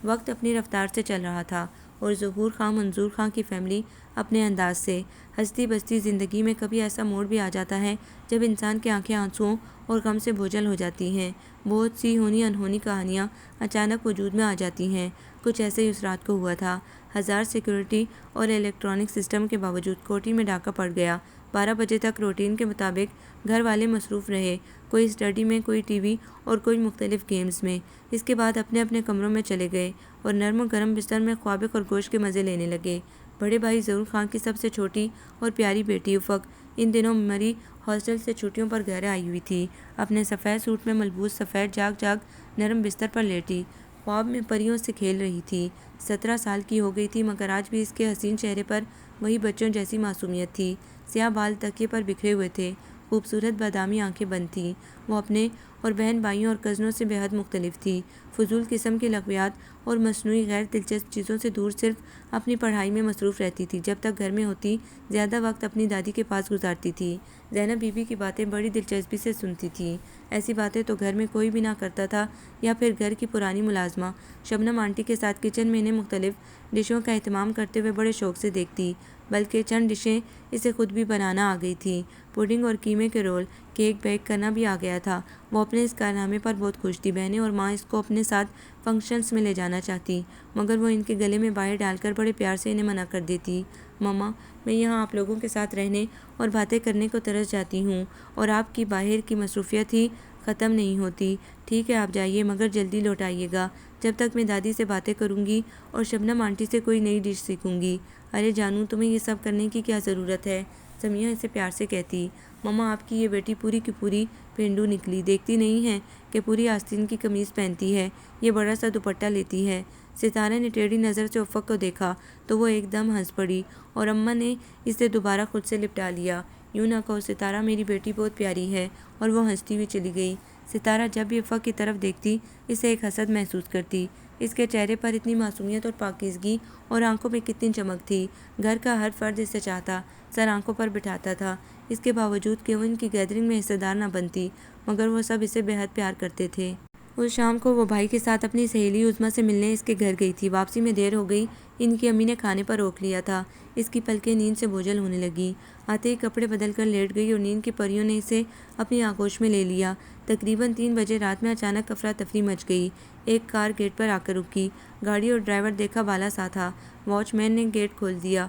وقت اپنی رفتار سے چل رہا تھا اور ظہور خان منظور خان کی فیملی اپنے انداز سے۔ ہستی بستی زندگی میں کبھی ایسا موڑ بھی آ جاتا ہے جب انسان کی آنکھیں آنسوؤں اور غم سے بوجھل ہو جاتی ہیں۔ بہت سی ہونی انہونی کہانیاں اچانک وجود میں آ جاتی ہیں۔ کچھ ایسے ہی اس رات کو ہوا تھا۔ ہزار سیکورٹی اور الیکٹرانک سسٹم کے باوجود کوٹھی میں ڈاکہ پڑ گیا۔ 12 بجے تک روٹین کے مطابق گھر والے مصروف رہے، کوئی اسٹڈی میں، کوئی ٹی وی اور کوئی مختلف گیمز میں۔ اس کے بعد اپنے اپنے کمروں میں چلے گئے اور نرم و گرم بستر میں خواب خرگوش کے مزے لینے لگے۔ بڑے بھائی ظہور خان کی سب سے چھوٹی اور پیاری بیٹی افق ان دنوں مری ہاسٹل سے چھٹیوں پر گھر آئی ہوئی تھی۔ اپنے سفید سوٹ میں ملبوس سفید جاگ جاگ نرم بستر پر لیٹی خواب میں پریوں سے کھیل رہی تھی۔ 17 سال کی ہو گئی تھی مگر آج بھی اس کے حسین چہرے پر وہی بچوں جیسی معصومیت تھی۔ سیاہ بال تکیے پر بکھرے ہوئے تھے، خوبصورت بادامی آنکھیں بند تھیں۔ وہ اپنے اور بہن بھائیوں اور کزنوں سے بے حد مختلف تھی۔ فضول قسم کی لغویات اور مصنوعی غیر دلچسپ چیزوں سے دور صرف اپنی پڑھائی میں مصروف رہتی تھی۔ جب تک گھر میں ہوتی زیادہ وقت اپنی دادی کے پاس گزارتی تھی۔ زینب بی بی کی باتیں بڑی دلچسپی سے سنتی تھی۔ ایسی باتیں تو گھر میں کوئی بھی نہ کرتا تھا، یا پھر گھر کی پرانی ملازمہ شبنم آنٹی کے ساتھ کچن میں انہیں مختلف ڈشوں کا اہتمام کرتے ہوئے بڑے شوق سے دیکھتی، بلکہ چند ڈشیں اسے خود بھی بنانا آ گئی تھی۔ پڈنگ اور قیمے کے رول، کیک بیک کرنا بھی آ گیا تھا۔ وہ اپنے اس کارنامے پر بہت خوش تھی۔ بہنیں اور ماں اس کو اپنے ساتھ فنکشنز میں لے جانا چاہتی، مگر وہ ان کے گلے میں باہیں ڈال کر بڑے پیار سے انہیں منع کر دیتی۔ مما میں یہاں آپ لوگوں کے ساتھ رہنے اور باتیں کرنے کو ترس جاتی ہوں، اور آپ کی باہر کی مصروفیت ہی ختم نہیں ہوتی۔ ٹھیک ہے آپ جائیے مگر جلدی لوٹ آئیے گا، جب تک میں دادی سے باتیں کروں گی اور شبنم آنٹی سے کوئی نئی ڈش سیکھوں گی۔ ارے جانو تمہیں یہ سب کرنے کی کیا ضرورت ہے، سمیہ اسے پیار سے کہتی۔ مما آپ کی یہ بیٹی پوری کی پوری پینڈو نکلی، دیکھتی نہیں ہے کہ پوری آستین کی قمیض پہنتی ہے، یہ بڑا سا دوپٹہ لیتی ہے۔ ستارہ نے ٹیڑھی نظر سے افق کو دیکھا تو وہ ایک دم ہنس پڑی اور اماں نے اسے دوبارہ خود سے لپٹا لیا۔ یوں نہ کہو ستارہ، میری بیٹی بہت پیاری ہے، اور وہ ہنستی ہوئی چلی گئی۔ ستارہ جب بھی افق کی طرف دیکھتی اسے ایک حسد محسوس کرتی۔ اس کے چہرے پر اتنی معصومیت اور پاکیزگی، اور آنکھوں میں کتنی چمک تھی۔ گھر کا ہر فرد اسے چاہتا، سر آنکھوں پر بٹھاتا تھا۔ اس کے باوجود کہ وہ ان کی گیدرنگ میں حصہ دار نہ بنتی، مگر وہ سب اسے بے حد پیار کرتے تھے۔ اس شام کو وہ بھائی کے ساتھ اپنی سہیلی عظمیٰ سے ملنے اس کے گھر گئی تھی۔ واپسی میں دیر ہو گئی، ان کی امی نے کھانے پر روک لیا تھا۔ اس کی پلکیں نیند سے بوجھل ہونے لگیں۔ آتے ہی کپڑے بدل کر لیٹ گئی اور نیند کی پریوں نے اسے اپنی آغوش میں لے لیا۔ تقریباً 3 بجے رات میں اچانک افراتفری مچ گئی۔ ایک کار گیٹ پر آ کر رکی۔ گاڑی اور ڈرائیور دیکھا بالا سا تھا۔ واچ مین نے گیٹ کھول دیا۔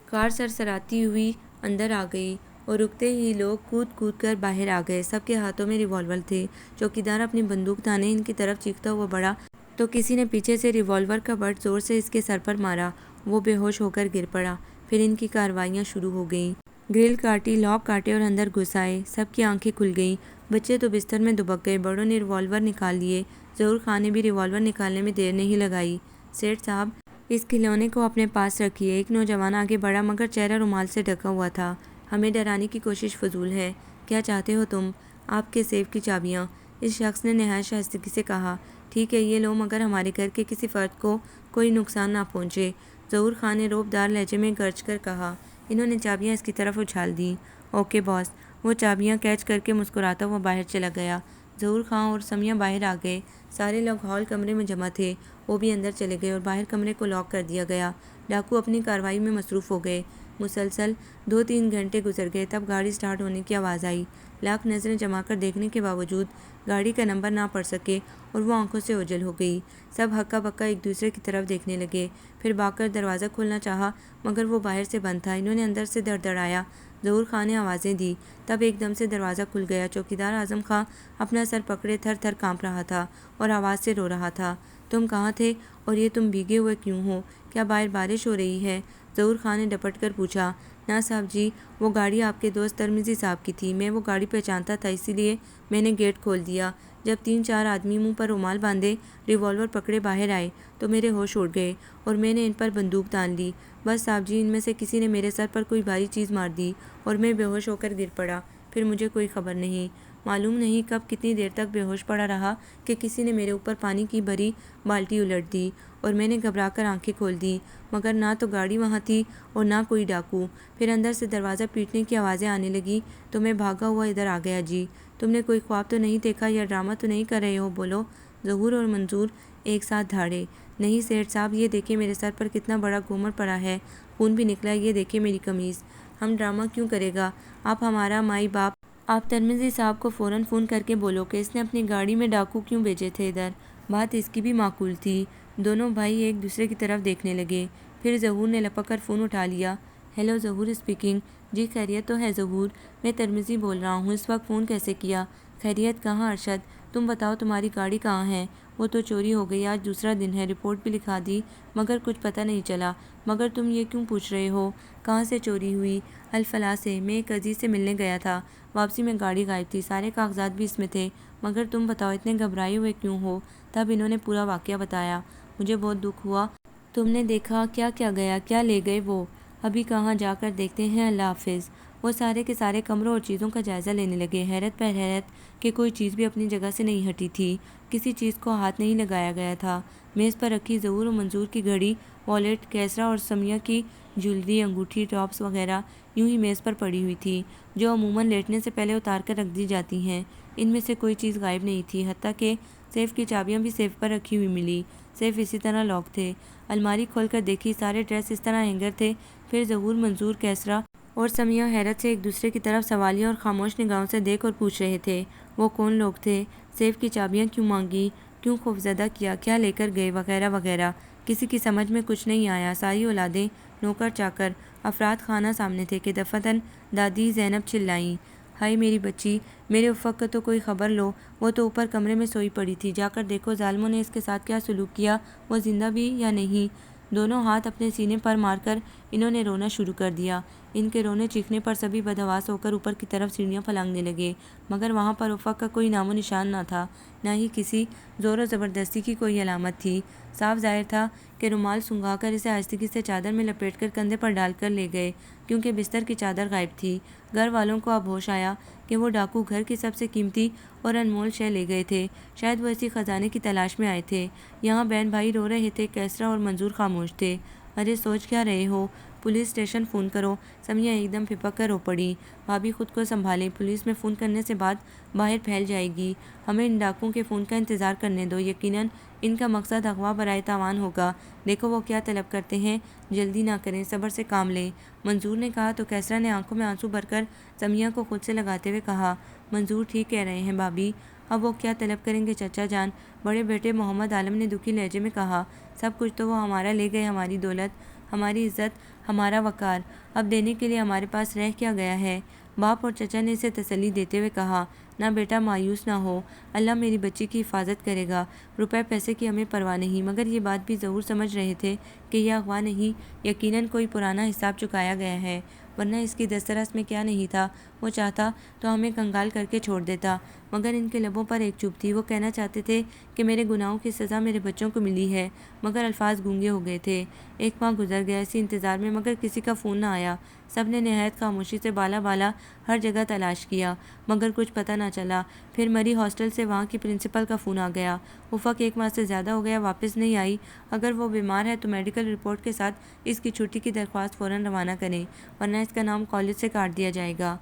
کار سرسراتی ہوئی اندر آ گئی اور رکتے ہی لوگ کود کود کر باہر آ گئے۔ سب کے ہاتھوں میں ریوالور تھے۔ چوکیدار اپنی بندوق تانے ان کی طرف چیختا ہوا بڑھا تو کسی نے پیچھے سے ریوالور کا بٹ زور سے اس کے سر پر مارا۔ وہ بے ہوش ہو کر گر پڑا۔ پھر ان کی کارروائیاں شروع ہو گئیں۔ گرل کاٹی، لاک کاٹے اور اندر گھس آئے۔ سب کی آنکھیں کھل گئیں۔ بچے تو بستر میں دبک گئے۔ بڑوں نے ریوالور نکال لیے۔ ظہور خان نے بھی ریوالور نکالنے میں دیر نہیں لگائی۔ سیٹھ صاحب اس کھلونے کو اپنے پاس رکھیے۔ ایک نوجوان آگے بڑھا مگر چہرہ رومال سے ڈھکا ہوا تھا۔ ہمیں ڈرانے کی کوشش فضول ہے۔ کیا چاہتے ہو تم؟ آپ کے سیف کی چابیاں، اس شخص نے نہایت شائستگی سے کہا۔ ٹھیک ہے یہ لو، مگر ہمارے گھر کے کسی فرد کو کوئی نقصان نہ پہنچے، ظہور خان نے رعب دار لہجے میں گرج کر کہا۔ انہوں نے چابیاں اس کی طرف اچھال دیں۔ اوکے باس۔ وہ چابیاں کیچ کر کے مسکراتا ہوا باہر چلا گیا۔ ظہور خان اور سمیہ باہر آ گئے۔ سارے لوگ ہال کمرے میں جمع تھے، وہ بھی اندر چلے گئے اور باہر کمرے کو لاک کر دیا گیا۔ ڈاکو اپنی کارروائی میں مصروف ہو گئے۔ مسلسل 2-3 گھنٹے گزر گئے، تب گاڑی سٹارٹ ہونے کی آواز آئی۔ لاکھ نظریں جما کر دیکھنے کے باوجود گاڑی کا نمبر نہ پڑھ سکے اور وہ آنکھوں سے اوجھل ہو گئی۔ سب ہکا بکا ایک دوسرے کی طرف دیکھنے لگے، پھر بھاگ کر دروازہ کھولنا چاہا مگر وہ باہر سے بند تھا۔ انہوں نے اندر سے دڑدڑایا۔ ظہور خان نے آوازیں دی، تب ایک دم سے دروازہ کھل گیا۔ چوکیدار اعظم خان اپنا سر پکڑے تھر تھر کانپ رہا تھا اور آواز سے رو رہا تھا۔ تم کہاں تھے اور یہ تم بھیگے ہوئے کیوں ہو؟ کیا باہر بارش ہو رہی ہے؟ ظہور خان نے ڈپٹ کر پوچھا۔ نہ صاحب جی، وہ گاڑی آپ کے دوست ترمذی صاحب کی تھی، میں وہ گاڑی پہچانتا تھا اسی لیے میں نے گیٹ کھول دیا۔ جب 3-4 آدمی منہ پر رومال باندھے ریوالور پکڑے باہر آئے تو میرے ہوش اڑ گئے اور میں نے ان پر بندوق تان لی۔ بس صاحب جی، ان میں سے کسی نے میرے سر پر کوئی بھاری چیز مار دی اور میں بے ہوش ہو کر گر پڑا، پھر مجھے کوئی خبر نہیں۔ معلوم نہیں کب کتنی دیر تک بے ہوش پڑا رہا کہ کسی نے میرے اوپر پانی کی بھری بالٹی الٹ دی اور میں نے گھبرا کر آنکھیں کھول دیں، مگر نہ تو گاڑی وہاں تھی اور نہ کوئی ڈاکو۔ پھر اندر سے دروازہ پیٹنے کی آوازیں آنے لگیں تو میں بھاگا ہوا ادھر آ گیا جی۔ تم نے کوئی خواب تو نہیں دیکھا یا ڈرامہ تو نہیں کر رہے ہو؟ بولو۔ ظہور اور منظور ایک ساتھ دھاڑے۔ نہیں سیٹھ صاحب، یہ دیکھیں میرے سر پر کتنا بڑا گھومڑ پڑا ہے، خون بھی نکلا ہے، یہ دیکھیں میری قمیض۔ ہم ڈرامہ کیوں کرے گا؟ آپ ہمارا مائی باپ۔ آپ ترمذی صاحب کو فوراً فون کر کے بولو کہ اس نے اپنی گاڑی میں ڈاکو کیوں بھیجے تھے ادھر۔ بات اس کی بھی معقول تھی۔ دونوں بھائی ایک دوسرے کی طرف دیکھنے لگے، پھر ظہور نے لپک کر فون اٹھا لیا۔ ہیلو، ظہور اسپیکنگ۔ جی خیریت تو ہے ظہور، میں ترمذی بول رہا ہوں۔ اس وقت فون کیسے کیا؟ خیریت کہاں ارشد، تم بتاؤ تمہاری گاڑی کہاں ہے؟ وہ تو چوری ہو گئی، آج دوسرا دن ہے، رپورٹ بھی لکھا دی مگر کچھ پتہ نہیں چلا۔ مگر تم یہ کیوں پوچھ رہے ہو؟ کہاں سے چوری ہوئی؟ الفلاح سے۔ میں ایک عزیز سے ملنے گیا تھا، واپسی میں گاڑی غائب تھی، سارے کاغذات بھی اس میں تھے۔ مگر تم بتاؤ اتنے گھبرائے ہوئے کیوں ہو؟ تب انہوں نے پورا واقعہ بتایا۔ مجھے بہت دکھ ہوا۔ تم نے دیکھا کیا کیا گیا، کیا لے گئے وہ؟ ابھی کہاں، جا کر دیکھتے ہیں، اللہ حافظ۔ وہ سارے کے سارے کمروں اور چیزوں کا جائزہ لینے لگے، حیرت پر حیرت کہ کوئی چیز بھی اپنی جگہ سے نہیں ہٹی تھی، کسی چیز کو ہاتھ نہیں لگایا گیا تھا۔ میز پر رکھی ظہور و منظور کی گھڑی، والیٹ، کیسرا اور سمیہ کی جیولری، انگوٹھی، ٹاپس وغیرہ یوں ہی میز پر پڑی ہوئی تھی، جو عموماً لیٹنے سے پہلے اتار کر رکھ دی جاتی ہیں۔ ان میں سے کوئی چیز غائب نہیں تھی، حتیٰ کہ سیف کی چابیاں بھی سیف پر رکھی ہوئی ملی۔ سیف اسی طرح لاک تھے۔ الماری کھول کر دیکھی، سارے ڈریس اس طرح ہینگر تھے۔ پھر ظہور، منظور، کیسرا اور سمیہ حیرت سے ایک دوسرے کی طرف سوالیہ اور خاموش نگاہوں سے دیکھ اور پوچھ رہے تھے، وہ کون لوگ تھے؟ سیف کی چابیاں کیوں مانگی؟ کیوں خوفزدہ کیا؟ کیا لے کر گئے؟ وغیرہ وغیرہ۔ کسی کی سمجھ میں کچھ نہیں آیا۔ ساری اولادیں، نوکر چاکر، افراد خانہ سامنے تھے کہ دفعتاً دادی زینب چلائیں، ہائے میری بچی، میرے افق کا تو کوئی خبر لو، وہ تو اوپر کمرے میں سوئی پڑی تھی، جا کر دیکھو ظالموں نے اس کے ساتھ کیا سلوک کیا، وہ زندہ بھی یا نہیں۔ دونوں ہاتھ اپنے سینے پر مار کر انہوں نے رونا شروع کر دیا۔ ان کے رونے چیخنے پر سبھی بدحواس ہو کر اوپر کی طرف سیڑھیاں پھلانگنے لگے، مگر وہاں پر افق کا کوئی نام و نشان نہ تھا، نہ ہی کسی زور و زبردستی کی کوئی علامت تھی۔ صاف ظاہر تھا کہ رومال سنگھا کر اسے آہستگی سے چادر میں لپیٹ کر کندھے پر ڈال کر لے گئے، کیونکہ بستر کی چادر غائب تھی۔ گھر والوں کو اب ہوش آیا کہ وہ ڈاکو گھر کی سب سے قیمتی اور انمول شے لے گئے تھے، شاید وہ اسی خزانے کی تلاش میں آئے تھے۔ یہاں بہن بھائی رو رہے تھے، کیسرا اور منظور خاموش تھے۔ ارے سوچ کیا رہے ہو؟ پولیس اسٹیشن فون کرو، سمیہ ایک دم پھپک کر رو پڑی۔ بھابھی خود کو سنبھالیں، پولیس میں فون کرنے سے بات باہر پھیل جائے گی، ہمیں ان ڈاکوؤں کے فون کا انتظار کرنے دو، یقیناً ان کا مقصد اغوا برائے تاوان ہوگا، دیکھو وہ کیا طلب کرتے ہیں، جلدی نہ کریں، صبر سے کام لیں۔ منظور نے کہا تو کیسرا نے آنکھوں میں آنسو بھر کر سمیہ کو خود سے لگاتے ہوئے کہا، منظور ٹھیک کہہ رہے ہیں بھابھی، اب وہ کیا طلب کریں گے چچا جان؟ بڑے بیٹے محمد عالم نے دکھی لہجے میں کہا، سب کچھ تو وہ ہمارا لے گئے، ہماری دولت، ہماری عزت، ہمارا وقار، اب دینے کے لیے ہمارے پاس رہ کیا گیا ہے؟ باپ اور چچا نے اسے تسلی دیتے ہوئے کہا، نہ بیٹا مایوس نہ ہو، اللہ میری بچی کی حفاظت کرے گا، روپے پیسے کی ہمیں پرواہ نہیں۔ مگر یہ بات بھی ظہور سمجھ رہے تھے کہ یہ اغوا نہیں، یقیناً کوئی پرانا حساب چکایا گیا ہے، ورنہ اس کی دسترس میں کیا نہیں تھا، وہ وہ چاہتا تو ہمیں کنگال کر کے چھوڑ دیتا، مگر ان کے لبوں پر ایک چپ تھی۔ وہ کہنا چاہتے تھے کہ میرے گناہوں کی سزا میرے بچوں کو ملی ہے، مگر الفاظ گونگے ہو گئے تھے۔ ایک ماہ گزر گیا اسی انتظار میں، مگر کسی کا فون نہ آیا۔ سب نے نہایت خاموشی سے بالا بالا ہر جگہ تلاش کیا، مگر کچھ پتہ نہ چلا۔ پھر مری ہاسٹل سے وہاں کی پرنسپل کا فون آ گیا۔ افق 1 ماہ سے زیادہ ہو گیا واپس نہیں آئی۔ اگر وہ بیمار ہے تو میڈیکل رپورٹ کے ساتھ اس کی چھٹی کی درخواست فوراً روانہ کریں، ورنہ اس کا نام کالج سے کاٹ دیا جائے گا۔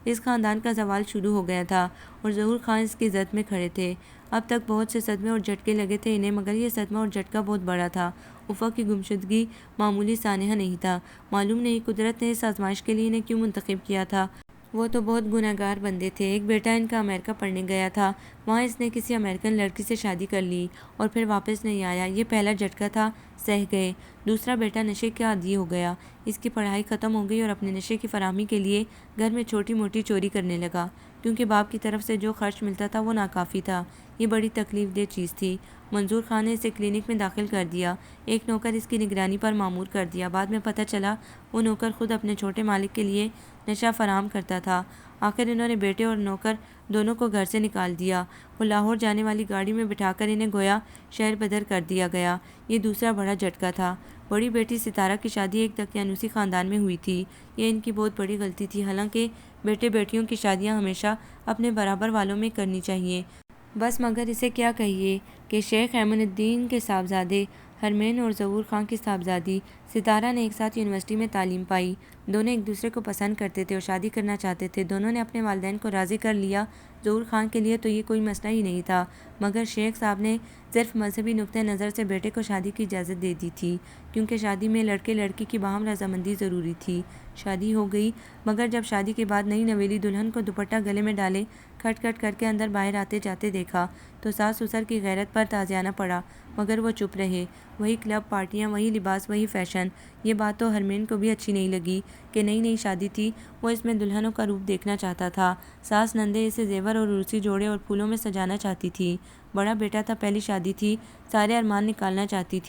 اس خاندان کا زوال شروع ہو گیا تھا اور ظہور خان اس کی زد میں کھڑے تھے۔ اب تک بہت سے صدمے اور جھٹکے لگے تھے انہیں، مگر یہ صدمہ اور جھٹکا بہت بڑا تھا۔ افق کی گمشدگی معمولی سانحہ نہیں تھا۔ معلوم نہیں قدرت نے اس آزمائش کے لیے انہیں کیوں منتخب کیا تھا۔ وہ تو بہت گنہگار بندے تھے۔ ایک بیٹا ان کا امریکہ پڑھنے گیا تھا، وہاں اس نے کسی امریکن لڑکی سے شادی کر لی اور پھر واپس نہیں آیا۔ یہ پہلا جھٹکا تھا، سہ گئے۔ دوسرا بیٹا نشے کا عادی ہو گیا، اس کی پڑھائی ختم ہو گئی اور اپنے نشے کی فراہمی کے لیے گھر میں چھوٹی موٹی چوری کرنے لگا، کیونکہ باپ کی طرف سے جو خرچ ملتا تھا وہ ناکافی تھا۔ یہ بڑی تکلیف دہ چیز تھی۔ منظور خان نے اسے کلینک میں داخل کر دیا، ایک نوکر اس کی نگرانی پر مامور کر دیا۔ بعد میں پتہ چلا وہ نوکر خود اپنے چھوٹے مالک کے لیے نشہ فراہم کرتا تھا۔ آخر انہوں نے بیٹے اور نوکر دونوں کو گھر سے نکال دیا۔ وہ لاہور جانے والی گاڑی میں بٹھا کر انہیں گویا شہر بدر کر دیا گیا۔ یہ دوسرا بڑا جھٹکا تھا۔ بڑی بیٹی ستارہ کی شادی ایک دقیانوسی خاندان میں ہوئی تھی۔ یہ ان کی بہت بڑی غلطی تھی، حالانکہ بیٹے بیٹیوں کی شادیاں ہمیشہ اپنے برابر والوں میں کرنی چاہیے۔ بس مگر اسے کیا کہیے کہ شیخ ایمن الدین کے صاحبزادے حرمین اور ظہور خان کی صاحبزادی ستارہ نے ایک ساتھ یونیورسٹی میں تعلیم پائی۔ دونوں ایک دوسرے کو پسند کرتے تھے اور شادی کرنا چاہتے تھے۔ دونوں نے اپنے والدین کو راضی کر لیا۔ ظہور خان کے لیے تو یہ کوئی مسئلہ ہی نہیں تھا، مگر شیخ صاحب نے صرف مذہبی نقطہ نظر سے بیٹے کو شادی کی اجازت دے دی تھی، کیونکہ شادی میں لڑکے لڑکی کی باہم رضامندی ضروری تھی۔ شادی ہو گئی، مگر جب شادی کے بعد نئی نویلی دلہن کو دوپٹہ گلے میں ڈالے کھٹ کھٹ کر کے اندر باہر آتے جاتے دیکھا تو ساس سسر کی غیرت پر تازیانہ پڑا، مگر وہ چپ رہے۔ وہی کلب، پارٹیاں، وہی لباس، وہی فیشن۔ یہ بات تو حرمین کو بھی اچھی نہیں لگی کہ نئی نئی شادی تھی، وہ اس میں دلہنوں کا روپ دیکھنا چاہتا تھا۔ ساس نندیں اسے زیور اور عروسی جوڑے اور پھولوں میں سجانا چاہتی تھی۔ بڑا بیٹا تھا، پہلی شادی تھی، سارے ارمان نکالنا چاہتی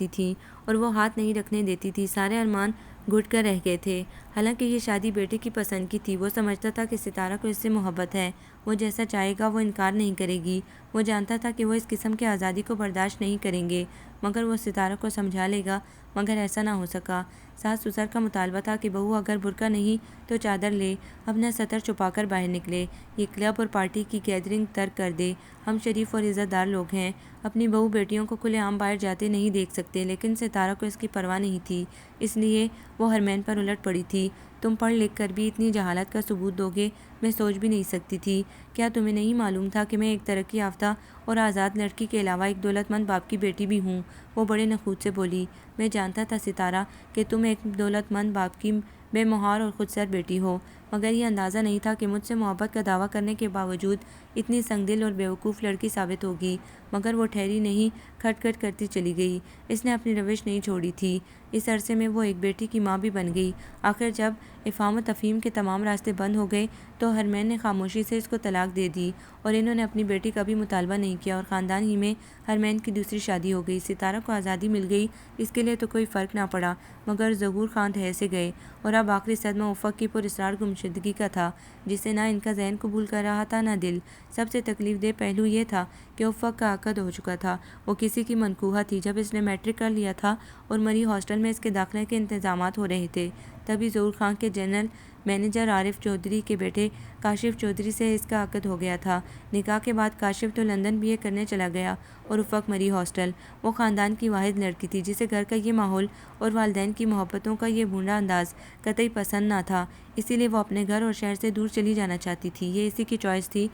تھی۔ اور وہ ہاتھ نہیں رکھنے دیتی تھی، سارے ارمان گھٹ کر رہ گئے تھے۔ حالانکہ یہ شادی بیٹے کی پسند کی تھی۔ وہ سمجھتا تھا کہ ستارہ کو اس سے محبت ہے، وہ جیسا چاہے گا وہ انکار نہیں کرے گی۔ وہ جانتا تھا کہ وہ اس قسم کی آزادی کو برداشت نہیں کریں گے، مگر وہ ستارہ کو سمجھا لے گا، مگر ایسا نہ ہو سکا۔ ساس سسر کا مطالبہ تھا کہ بہو اگر برقع نہیں تو چادر لے، اپنا سطر چھپا کر باہر نکلے، یہ کلب اور پارٹی کی گیدرنگ ترک کر دے۔ ہم شریف اور عزت دار لوگ ہیں، اپنی بہو بیٹیوں کو کھلے عام باہر جاتے نہیں دیکھ سکتے، لیکن ستارہ کو اس کی پرواہ نہیں تھی، اس لیے وہ حرمین پر الٹ پڑی تھی۔ تم پڑھ لکھ کر بھی اتنی جہالت کا ثبوت دو گے، میں سوچ بھی نہیں سکتی تھی۔ کیا تمہیں نہیں معلوم تھا کہ میں ایک ترقی یافتہ اور آزاد لڑکی کے علاوہ ایک دولت مند باپ کی بیٹی بھی ہوں؟ وہ بڑے نخوت سے بولی۔ میں جانتا تھا ستارہ کہ تم ایک دولت مند باپ کی بے مہار اور خود سر بیٹی ہو، مگر یہ اندازہ نہیں تھا کہ مجھ سے محبت کا دعویٰ کرنے کے باوجود اتنی سنگ دل اور بیوقوف لڑکی ثابت ہوگی۔ مگر وہ ٹھہری نہیں، کھٹ کھٹ کرتی چلی گئی۔ اس نے اپنی روش نہیں چھوڑی تھی۔ اس عرصے میں وہ ایک بیٹی کی ماں بھی بن گئی۔ آخر جب افہام و تفہیم کے تمام راستے بند ہو گئے تو حرمین نے خاموشی سے اس کو طلاق دے دی اور انہوں نے اپنی بیٹی کا بھی مطالبہ نہیں کیا، اور خاندان ہی میں حرمین کی دوسری شادی ہو گئی۔ ستارہ کو آزادی مل گئی، اس کے لیے تو کوئی فرق نہ پڑا، مگر ظہور خان تھے سے گئے، اور اب آخری صدمہ افق کی پراسرار گمشدگی کا تھا، جسے نہ ان کا ذہن قبول کر رہا تھا نہ دل۔ سب سے تکلیف دہ پہلو یہ تھا کہ افق کا عقد ہو چکا تھا، وہ کسی کی منکوحہ تھی۔ جب اس نے میٹرک کر لیا تھا اور مری ہاسٹل میں اس کے داخلے کے انتظامات ہو رہے تھے، تبھی ظہور خان کے جنرل مینیجر عارف چودھری کے بیٹے کاشف چودھری سے اس کا عقد ہو گیا تھا۔ نکاح کے بعد کاشف تو لندن BA کرنے چلا گیا اور افق مری ہاسٹل۔ وہ خاندان کی واحد لڑکی تھی جسے گھر کا یہ ماحول اور والدین کی محبتوں کا یہ بھونڈا انداز قطعی پسند نہ تھا، اسی لیے وہ اپنے گھر اور شہر سے دور چلی جانا چاہتی تھی۔ یہ اسی کی چوائس تھی۔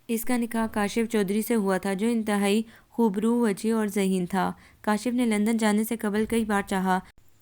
اس کا نکاح کاشف چودھری سے ہوا تھا، جو انتہائی خوبرو، وجیح اور ذہین تھا۔ کاشف نے لندن جانے سے قبل کئی بار چاہا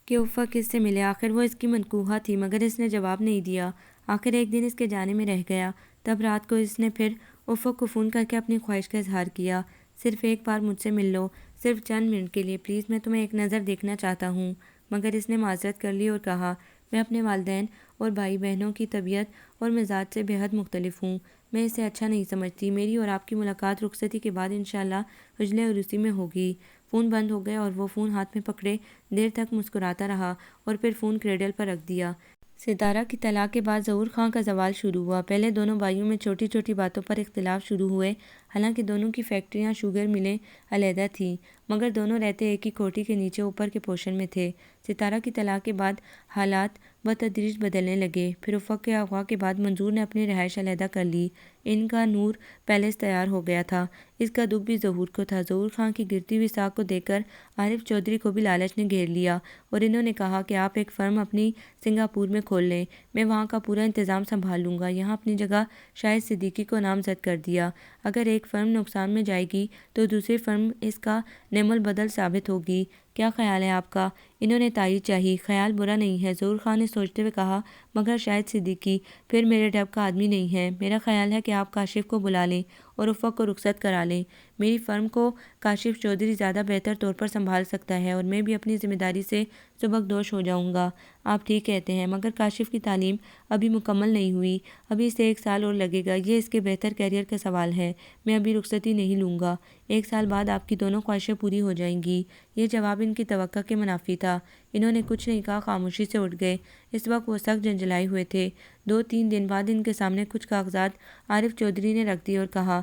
کہ افق اس سے ملے، آخر وہ اس کی منکوحہ تھی، مگر اس نے جواب نہیں دیا۔ آخر ایک دن اس کے جانے میں رہ گیا، تب رات کو اس نے پھر افق کو فون کر کے اپنی خواہش کا اظہار کیا۔ صرف ایک بار مجھ سے مل لو، صرف چند منٹ کے لیے پلیز، میں تمہیں ایک نظر دیکھنا چاہتا ہوں۔ مگر اس نے معذرت کر لی اور کہا، میں اپنے والدین اور بھائی بہنوں کی طبیعت اور مزاج سے بے حد مختلف ہوں، میں اسے اچھا نہیں سمجھتی۔ میری اور آپ کی ملاقات رخصتی کے بعد انشاءاللہ حجلِ عروسی میں ہوگی۔ فون بند ہو گیا اور وہ فون ہاتھ میں پکڑے دیر تک مسکراتا رہا اور پھر فون کریڈل پر رکھ دیا۔ ستارہ کی طلاق کے بعد ظہور خان کا زوال شروع ہوا۔ پہلے دونوں بھائیوں میں چھوٹی چھوٹی باتوں پر اختلاف شروع ہوئے۔ حالانکہ دونوں کی فیکٹریاں، شوگر ملیں علیحدہ تھیں، مگر دونوں رہتے ایک ہی کوٹھی کے نیچے اوپر کے پورشن میں تھے۔ ستارہ کی طلاق کے بعد حالات بتدریج بدلنے لگے۔ پھر افق کے اغوا کے بعد منظور نے اپنی رہائش علیحدہ کر لی۔ ان کا نور پیلس تیار ہو گیا تھا۔ اس کا دکھ بھی ظہور کو تھا۔ ظہور خان کی گرتی ہوئی ساکھ کو دیکھ کر عارف چودھری کو بھی لالچ نے گھیر لیا اور انہوں نے کہا کہ آپ ایک فرم اپنی سنگاپور میں کھول لیں، میں وہاں کا پورا انتظام سنبھال لوں گا۔ یہاں اپنی جگہ شاہد صدیقی کو نامزد کر دیا۔ اگر ایک فرم نقصان میں جائے گی تو دوسری فرم اس کا نعم البدل ثابت ہوگی۔ کیا خیال ہے آپ کا؟ انہوں نے تائید چاہی۔ خیال برا نہیں ہے، ظہور خان نے سوچتے ہوئے کہا، مگر شاہد صدیقی پھر میرے ڈھب کا آدمی نہیں ہے۔ میرا خیال ہے کہ آپ کاشف کو بلا لیں اور افق کو رخصت کرا لیں۔ میری فرم کو کاشف چودھری زیادہ بہتر طور پر سنبھال سکتا ہے اور میں بھی اپنی ذمہ داری سے سبکدوش ہو جاؤں گا۔ آپ ٹھیک کہتے ہیں، مگر کاشف کی تعلیم ابھی مکمل نہیں ہوئی، ابھی اسے 1 سال اور لگے گا۔ یہ اس کے بہتر کیریئر کا سوال ہے۔ میں ابھی رخصتی نہیں لوں گا۔ 1 سال بعد آپ کی دونوں خواہشیں پوری ہو جائیں گی۔ یہ جواب ان کی توقع کے منافی تھا۔ انہوں نے کچھ نہیں کہا، خاموشی سے اٹھ گئے۔ اس وقت وہ سخت جنجلائے ہوئے تھے۔ 2-3 دن بعد ان کے سامنے کچھ کاغذات عارف چودھری نے رکھ دیے اور کہا،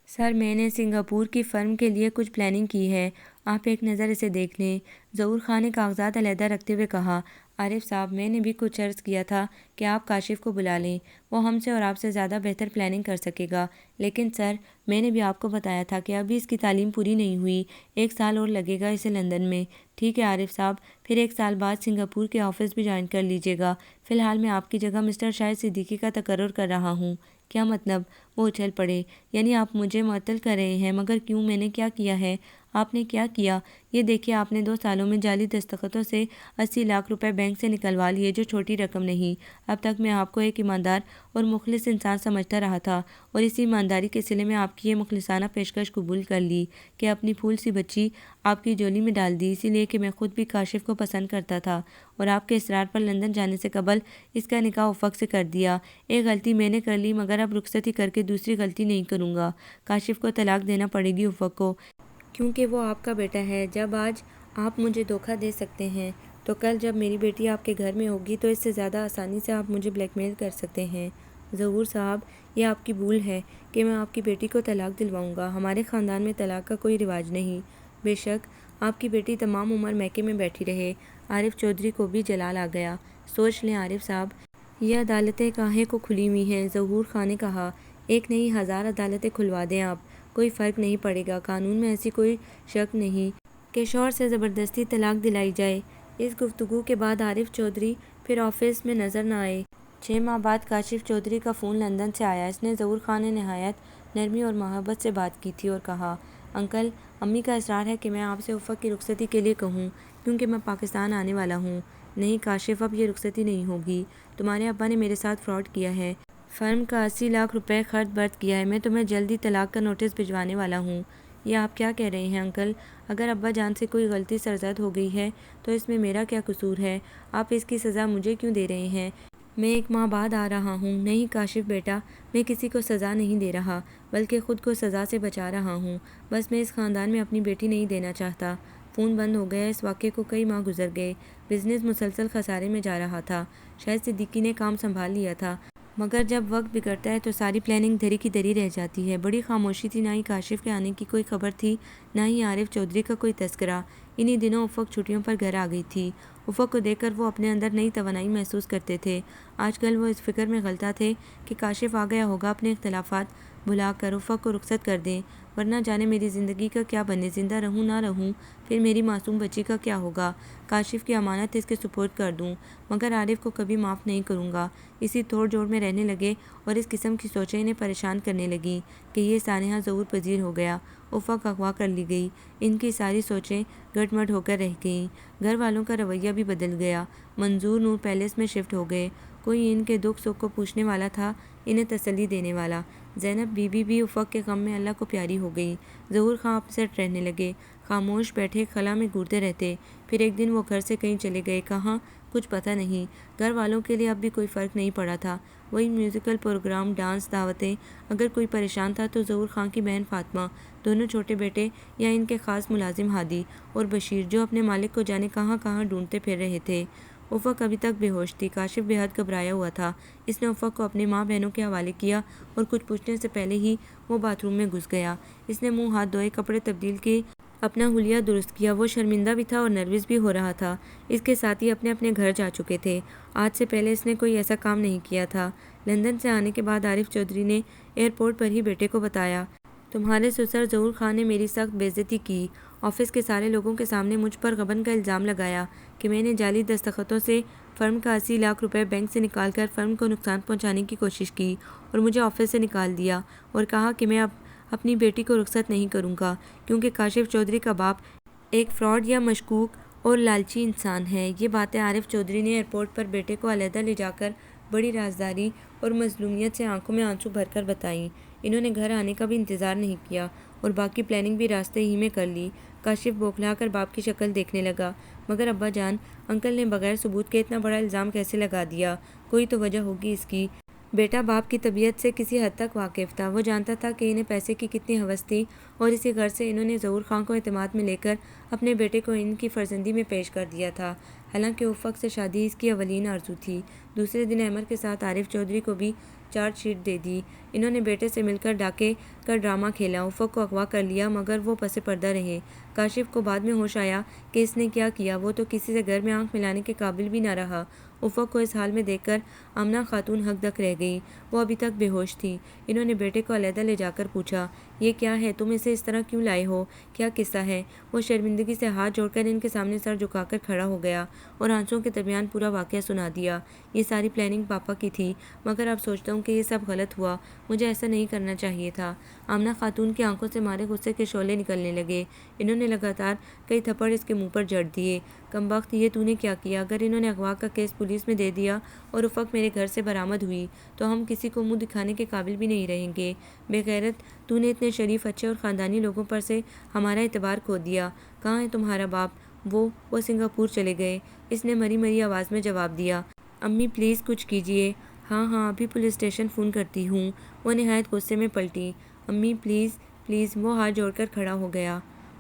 سر میں نے سنگاپور کی فرم کے لیے کچھ پلاننگ کی ہے، آپ ایک نظر اسے دیکھ لیں۔ ظہور خان نے کاغذات علیحدہ رکھتے ہوئے کہا، عارف صاحب میں نے بھی کچھ عرض کیا تھا کہ آپ کاشف کو بلا لیں، وہ ہم سے اور آپ سے زیادہ بہتر پلاننگ کر سکے گا۔ لیکن سر میں نے بھی آپ کو بتایا تھا کہ ابھی اس کی تعلیم پوری نہیں ہوئی، 1 سال اور لگے گا اسے لندن میں۔ ٹھیک ہے عارف صاحب، پھر 1 سال بعد سنگاپور کے آفس بھی جوائن کر لیجیے گا۔ فی الحال میں آپ کی جگہ مسٹر شاہد صدیقی کا تقرر کر رہا ہوں۔ کیا مطلب؟ وہ اچھل پڑے۔ یعنی آپ مجھے معطل کر رہے ہیں؟ مگر کیوں؟ میں نے کیا کیا ہے؟ آپ نے کیا کیا؟ یہ دیکھیے، آپ نے 2 سالوں میں جعلی دستخطوں سے 80 لاکھ روپے بینک سے نکلوا لیے، جو چھوٹی رقم نہیں۔ اب تک میں آپ کو ایک ایماندار اور مخلص انسان سمجھتا رہا تھا اور اسی ایمانداری کے صلے میں آپ کی یہ مخلصانہ پیشکش قبول کر لی کہ اپنی پھول سی بچی آپ کی جولی میں ڈال دی، اسی لیے کہ میں خود بھی کاشف کو پسند کرتا تھا اور آپ کے اصرار پر لندن جانے سے قبل اس کا نکاح افق سے کر دیا۔ ایک غلطی میں نے کر لی، مگر اب رخصتی کر کے دوسری غلطی نہیں کروں گا۔ کاشف کو طلاق دینا پڑے گی افق کو، کیونکہ وہ آپ کا بیٹا ہے۔ جب آج آپ مجھے دھوکہ دے سکتے ہیں تو کل جب میری بیٹی آپ کے گھر میں ہوگی تو اس سے زیادہ آسانی سے آپ مجھے بلیک میل کر سکتے ہیں۔ ظہور صاحب، یہ آپ کی بھول ہے کہ میں آپ کی بیٹی کو طلاق دلواؤں گا۔ ہمارے خاندان میں طلاق کا کوئی رواج نہیں۔ بے شک آپ کی بیٹی تمام عمر میکے میں بیٹھی رہے۔ عارف چودھری کو بھی جلال آ گیا۔ سوچ لیں عارف صاحب، یہ عدالتیں کاہے کو کھلی ہوئی ہیں؟ ظہور خان نے کہا، 1 نہیں 1000 عدالتیں کھلوا دیں آپ، کوئی فرق نہیں پڑے گا۔ قانون میں ایسی کوئی شک نہیں کہ شوہر سے زبردستی طلاق دلائی جائے۔ اس گفتگو کے بعد عارف چودھری پھر آفس میں نظر نہ آئے۔ 6 ماہ بعد کاشف چودھری کا فون لندن سے آیا۔ اس نے ظہور خان نے نہایت نرمی اور محبت سے بات کی تھی اور کہا، انکل، امی کا اصرار ہے کہ میں آپ سے افق کی رخصتی کے لیے کہوں، کیونکہ میں پاکستان آنے والا ہوں۔ نہیں کاشف، اب یہ رخصتی نہیں ہوگی۔ تمہارے ابا نے میرے ساتھ فراڈ کیا ہے، فرم کا 80 لاکھ روپے خرچ برت کیا ہے۔ میں تمہیں جلد ہی طلاق کا نوٹس بھجوانے والا ہوں۔ یہ آپ کیا کہہ رہے ہیں انکل؟ اگر ابا جان سے کوئی غلطی سرزد ہو گئی ہے تو اس میں میرا کیا قصور ہے؟ آپ اس کی سزا مجھے کیوں دے رہے ہیں؟ میں 1 ماہ بعد آ رہا ہوں۔ نہیں کاشف بیٹا، میں کسی کو سزا نہیں دے رہا، بلکہ خود کو سزا سے بچا رہا ہوں۔ بس میں اس خاندان میں اپنی بیٹی نہیں دینا چاہتا۔ فون بند ہو گیا۔ اس واقعے کو کئی ماہ گزر گئے۔ بزنس مسلسل خسارے میں جا رہا تھا۔ شاہد صدیقی نے کام سنبھال لیا تھا، مگر جب وقت بگڑتا ہے تو ساری پلاننگ دھری کی دھری رہ جاتی ہے۔ بڑی خاموشی تھی، نہ ہی کاشف کے آنے کی کوئی خبر تھی، نہ ہی عارف چودھری کا کوئی تذکرہ۔ انہی دنوں افق چھٹیوں پر گھر آ گئی تھی۔ افق کو دیکھ کر وہ اپنے اندر نئی توانائی محسوس کرتے تھے۔ آج کل وہ اس فکر میں غلطہ تھے کہ کاشف آ گیا ہوگا، اپنے اختلافات بھلا کر افق کو رخصت کر دیں، ورنہ جانے میری زندگی کا کیا بنے، زندہ رہوں نہ رہوں، پھر میری معصوم بچی کا کیا ہوگا۔ کاشف کی امانت اس کے سپرد کر دوں، مگر عارف کو کبھی معاف نہیں کروں گا۔ اسی توڑ جوڑ میں رہنے لگے اور اس قسم کی سوچیں انہیں پریشان کرنے لگیں کہ یہ سانحہ ظہور پذیر ہو گیا، افق اغوا کر لی گئی۔ ان کی ساری سوچیں گٹ مٹ ہو کر رہ گئیں۔ گھر والوں کا رویہ بھی بدل گیا۔ منظور نور پیلس میں شفٹ ہو گئے۔ کوئی ان کے دکھ سکھ کو پوچھنے والا تھا، انہیں تسلی دینے والا۔ زینب بی بی بھی افق کے غم میں اللہ کو پیاری ہو گئی۔ ظہور خان اپسیٹ رہنے لگے، خاموش بیٹھے خلا میں گھورتے رہتے۔ پھر ایک دن وہ گھر سے کہیں چلے گئے۔ کہاں؟ کچھ پتہ نہیں۔ گھر والوں کے لیے اب بھی کوئی فرق نہیں پڑا تھا، وہی میوزیکل پروگرام، ڈانس، دعوتیں۔ اگر کوئی پریشان تھا تو ظہور خان کی بہن فاطمہ، دونوں چھوٹے بیٹے یا ان کے خاص ملازم ہادی اور بشیر، جو اپنے مالک کو جانے کہاں کہاں ڈھونڈتے پھر رہے تھے۔ افق ابھی تک بے ہوش تھی۔ کاشف بے حد گھبرایا ہوا تھا۔ اس نے افق کو اپنے ماں بہنوں کے حوالے کیا اور کچھ پوچھنے سے پہلے ہی وہ باتھ روم میں گھس گیا۔ اس نے منہ ہاتھ دھوئے، کپڑے تبدیل کیے، اپنا حلیہ درست کیا۔ وہ شرمندہ بھی تھا اور نروس بھی ہو رہا تھا۔ اس کے ساتھی اپنے اپنے گھر جا چکے تھے۔ آج سے پہلے اس نے کوئی ایسا کام نہیں کیا تھا۔ لندن سے آنے کے بعد عارف چودھری نے ایئرپورٹ پر ہی بیٹے کو بتایا، تمہارے سسر ظہور خان نے میری سخت بے عزتی کی۔ آفس کے سارے لوگوں کے سامنے مجھ پر غبن کا الزام لگایا کہ میں نے جعلی دستخطوں سے فرم کا 80 لاکھ روپے بینک سے نکال کر فرم کو نقصان پہنچانے کی کوشش کی اور مجھے آفس سے نکال دیا، اور کہا کہ میں اب اپنی بیٹی کو رخصت نہیں کروں گا کیونکہ کاشف چودھری کا باپ ایک فراڈ یا مشکوک اور لالچی انسان ہے۔ یہ باتیں عارف چودھری نے ایئرپورٹ پر بیٹے کو علیحدہ لے جا کر بڑی رازداری اور مظلومیت سے آنکھوں میں آنسو بھر کر بتائیں۔ انہوں نے گھر آنے کا بھی انتظار نہیں کیا اور باقی پلاننگ بھی راستے ہی میں کر لی۔ کاشف بوکھلا کر باپ کی شکل دیکھنے لگا۔ مگر ابا جان، انکل نے بغیر ثبوت کے اتنا بڑا الزام کیسے لگا دیا؟ کوئی تو وجہ ہوگی اس کی۔ بیٹا باپ کی طبیعت سے کسی حد تک واقف تھا۔ وہ جانتا تھا کہ انہیں پیسے کی کتنی ہوس تھی، اور اسی غرض سے انہوں نے ظہور خان کو اعتماد میں لے کر اپنے بیٹے کو ان کی فرزندی میں پیش کر دیا تھا۔ حالانکہ افق سے شادی اس کی اولین آرزو تھی۔ دوسرے دن احمد کے ساتھ عارف چودھری کو بھی چارج شیٹ دے دی۔ انہوں نے بیٹے سے مل کر ڈاکے کا ڈرامہ کھیلا، افق کو اغوا کر لیا، مگر وہ پس پردہ رہے۔ کاشف کو بعد میں ہوش آیا کہ اس نے کیا کیا۔ وہ تو کسی سے گھر میں آنکھ ملانے کے قابل بھی نہ رہا۔ افق کو اس حال میں دیکھ کر آمنہ خاتون ہک دک رہ گئی۔ وہ ابھی تک بے ہوش تھی۔ انہوں نے بیٹے کو علیحدہ لے جا کر پوچھا، یہ کیا ہے؟ تم اسے اس طرح کیوں لائے ہو؟ کیا قصہ ہے؟ وہ شرمندگی سے ہاتھ جوڑ کر ان کے سامنے سر جھکا کر کھڑا ہو گیا اور آنسوؤں کے درمیان پورا واقعہ سنا دیا۔ یہ ساری پلاننگ پاپا کی تھی، مگر اب سوچتا ہوں کہ یہ سب غلط ہوا، مجھے ایسا نہیں کرنا چاہیے تھا۔ آمنہ خاتون کی آنکھوں سے مارے غصے کے شعلے نکلنے لگے۔ انہوں نے لگاتار کئی تھپڑ اس کے منہ پر جڑ دیے۔ کمبخت، یہ تو نے کیا کیا؟ اگر انہوں نے اغوا کا کیس پولیس میں دے دیا اور افق میرے گھر سے برآمد ہوئی تو ہم کسی کو منہ دکھانے کے قابل بھی نہیں رہیں گے۔ بے غیرت، تو نے اتنے شریف، اچھے اور خاندانی لوگوں پر سے ہمارا اعتبار کھو دیا۔ کہاں ہے تمہارا باپ؟ وہ سنگاپور چلے گئے، اس نے مری مری آواز میں جواب دیا۔ امی پلیز کچھ کیجیے۔ ہاں ہاں، ابھی پولیس اسٹیشن فون کرتی ہوں۔ وہ نہایت غصے میں پلٹی۔ امی پلیز پلیز۔ وہ ہاتھ جوڑ کر کھڑا ہو گیا۔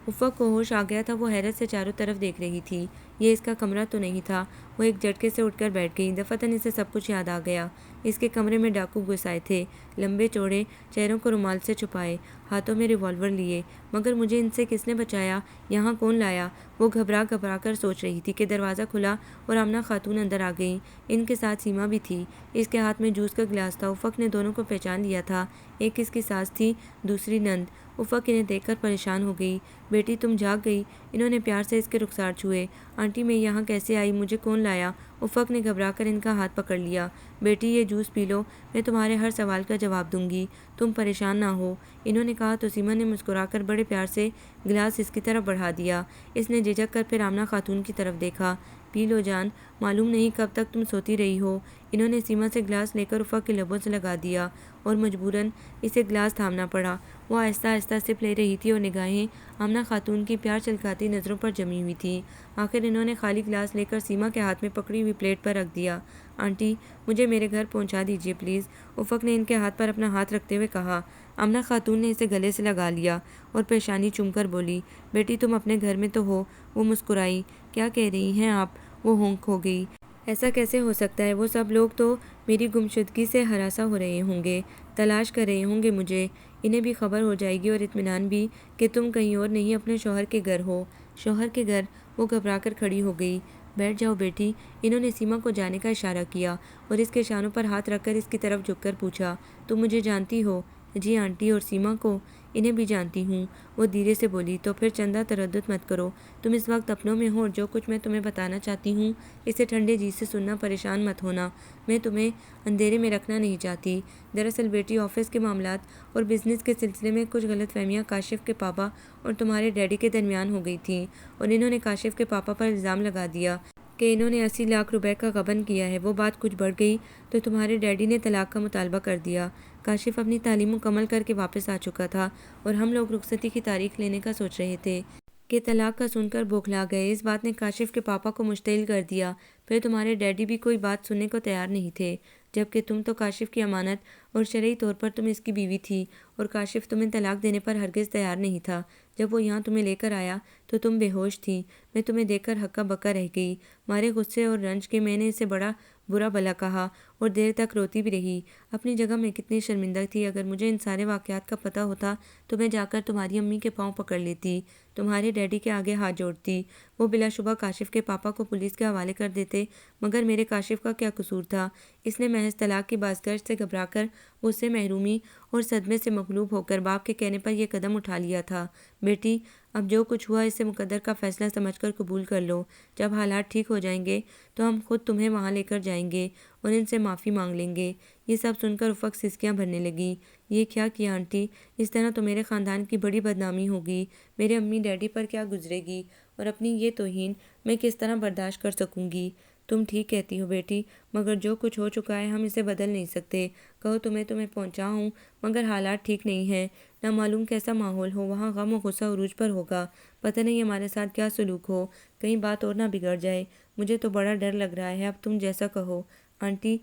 افق کو ہوش آ گیا تھا۔ وہ حیرت سے چاروں طرف دیکھ رہی تھی۔ یہ اس کا کمرہ تو نہیں تھا۔ وہ ایک جھٹکے سے اٹھ کر بیٹھ گئی۔ دفعتاً اسے سب کچھ یاد آ گیا۔ اس کے کمرے میں ڈاکو گھس آئے تھے، لمبے چوڑے، چہروں کو رومال سے چھپائے، ہاتھوں میں ریوالور لیے۔ مگر مجھے ان سے کس نے بچایا؟ یہاں کون لایا؟ وہ گھبرا گھبرا کر سوچ رہی تھی کہ دروازہ کھلا اور آمنہ خاتون اندر آ گئیں۔ ان کے ساتھ سیما بھی تھی۔ اس کے ہاتھ میں جوس کا گلاس تھا۔ افق نے دونوں کو پہچان لیا تھا۔ ایک اس کی ساس تھی، دوسری نند۔ افق انہیں دیکھ کر پریشان ہو گئی۔ بیٹی تم جاگ گئی؟ انہوں نے پیار سے اس کے رخسار چھوئے۔ آنٹی میں یہاں کیسے آئی؟ مجھے کون لایا؟ افق نے گھبرا کر ان کا ہاتھ پکڑ لیا۔ بیٹی یہ جوس پی لو، میں تمہارے ہر سوال کا جواب دوں گی، تم پریشان نہ ہو، انہوں نے کہا تو سیما نے مسکرا کر بڑے پیار سے گلاس اس کی طرف بڑھا دیا۔ اس نے جھجک کر پھر آمنہ خاتون کی طرف دیکھا۔ پی لو جان، معلوم نہیں کب تک تم سوتی رہی ہو۔ انہوں نے سیما سے گلاس لے کر افق کے لبوں سے لگا دیا اور مجبوراً اسے گلاس تھامنا پڑا۔ وہ آہستہ آہستہ سپ لے رہی تھی اور نگاہیں آمنہ خاتون کی پیار چھلکاتی نظروں پر جمی ہوئی تھیں۔ آخر انہوں نے خالی گلاس لے کر سیما کے ہاتھ میں پکڑی ہوئی پلیٹ پر رکھ دیا۔ آنٹی مجھے میرے گھر پہنچا دیجیے پلیز، افق نے ان کے ہاتھ پر اپنا ہاتھ رکھتے ہوئے کہا۔ آمنہ خاتون نے اسے گلے سے لگا لیا اور پیشانی چوم کر بولی، بیٹی تم اپنے گھر میں تو ہو؟ وہ مسکرائی۔ کیا کہہ رہی ہیں آپ؟ وہ ہونک ہو گئی۔ ایسا کیسے ہو سکتا ہے؟ وہ سب لوگ تو میری گمشدگی سے ہراساں ہو رہے ہوں گے، تلاش کر رہے ہوں گے مجھے۔ انہیں بھی خبر ہو جائے گی اور اطمینان بھی کہ تم کہیں اور نہیں اپنے شوہر کے گھر ہو۔ شوہر کے گھر؟ وہ گھبرا کر کھڑی ہو گئی۔ بیٹھ جاؤ بیٹی، انہوں نے سیما کو جانے کا اشارہ کیا اور اس کے شانوں پر ہاتھ رکھ کر اس کی طرف جھک کر پوچھا، تم مجھے جانتی ہو؟ جی آنٹی، اور سیما کو؟ انہیں بھی جانتی ہوں، وہ دھیرے سے بولی۔ تو پھر چندہ تردد مت کرو، تم اس وقت اپنوں میں ہو اور جو کچھ میں تمہیں بتانا چاہتی ہوں اسے ٹھنڈے جی سے سننا، پریشان مت ہونا، میں تمہیں اندھیرے میں رکھنا نہیں چاہتی۔ دراصل بیٹی آفس کے معاملات اور بزنس کے سلسلے میں کچھ غلط فہمیاں کاشف کے پاپا اور تمہارے ڈیڈی کے درمیان ہو گئی تھیں اور انہوں نے کاشف کے پاپا پر الزام لگا دیا کہ انہوں نے 80 لاکھ روپے کا غبن کیا ہے۔ وہ بات کچھ بڑھ گئی تو تمہارے ڈیڈی نے طلاق کا مطالبہ کر دیا۔ کاشف اپنی تعلیم مکمل کر کے واپس آ چکا تھا اور ہم لوگ رخصتی کی تاریخ لینے کا سوچ رہے تھے کہ طلاق کا سن کر بوکھلا گئے۔ اس بات نے کاشف کے پاپا کو مشتعل کر دیا۔ پھر تمہارے ڈیڈی بھی کوئی بات سننے کو تیار نہیں تھے، جبکہ تم تو کاشف کی امانت اور شرعی طور پر تم اس کی بیوی تھی، اور کاشف تمہیں طلاق دینے پر ہرگز تیار نہیں تھا۔ جب وہ یہاں تمہیں لے کر آیا تو تم بے ہوش تھی۔ میں تمہیں دیکھ کر ہکا بکا رہ گئی، مارے غصے اور رنج کے میں نے اسے بڑا برا بھلا کہا اور دیر تک روتی بھی رہی۔ اپنی جگہ میں کتنی شرمندہ تھی۔ اگر مجھے ان سارے واقعات کا پتہ ہوتا تو میں جا کر تمہاری امی کے پاؤں پکڑ لیتی، تمہارے ڈیڈی کے آگے ہاتھ جوڑتی۔ وہ بلا شبہ کاشف کے پاپا کو پولیس کے حوالے کر دیتے، مگر میرے کاشف کا کیا قصور تھا؟ اس نے محض طلاق کی بازگشت سے گھبرا کر غصے، محرومی اور صدمے سے مغلوب ہو کر باپ کے کہنے پر یہ قدم اٹھا لیا تھا۔ بیٹی، اب جو کچھ ہوا اسے مقدر کا فیصلہ سمجھ کر قبول کر لو۔ جب حالات ٹھیک ہو جائیں گے تو ہم خود تمہیں وہاں لے کر جائیں گے اور ان سے معافی مانگ لیں گے۔ یہ سب سن کر افق سسکیاں بھرنے لگی۔ یہ کیا کیا آنٹی؟ اس طرح تو میرے خاندان کی بڑی بدنامی ہوگی، میرے امی ڈیڈی پر کیا گزرے گی، اور اپنی یہ توہین میں کس طرح برداشت کر سکوں گی؟ تم ٹھیک کہتی ہو بیٹی، مگر جو کچھ ہو چکا ہے ہم اسے بدل نہیں سکتے۔ کہو تمہیں پہنچا ہوں، مگر حالات ٹھیک نہیں ہیں۔ نہ معلوم کیسا ماحول ہو، وہاں غم و غصہ عروج پر ہوگا۔ پتہ نہیں ہمارے ساتھ کیا سلوک ہو، کہیں بات اور نہ بگڑ جائے۔ مجھے تو بڑا ڈر لگ رہا ہے، اب تم جیسا کہو۔ آنٹی،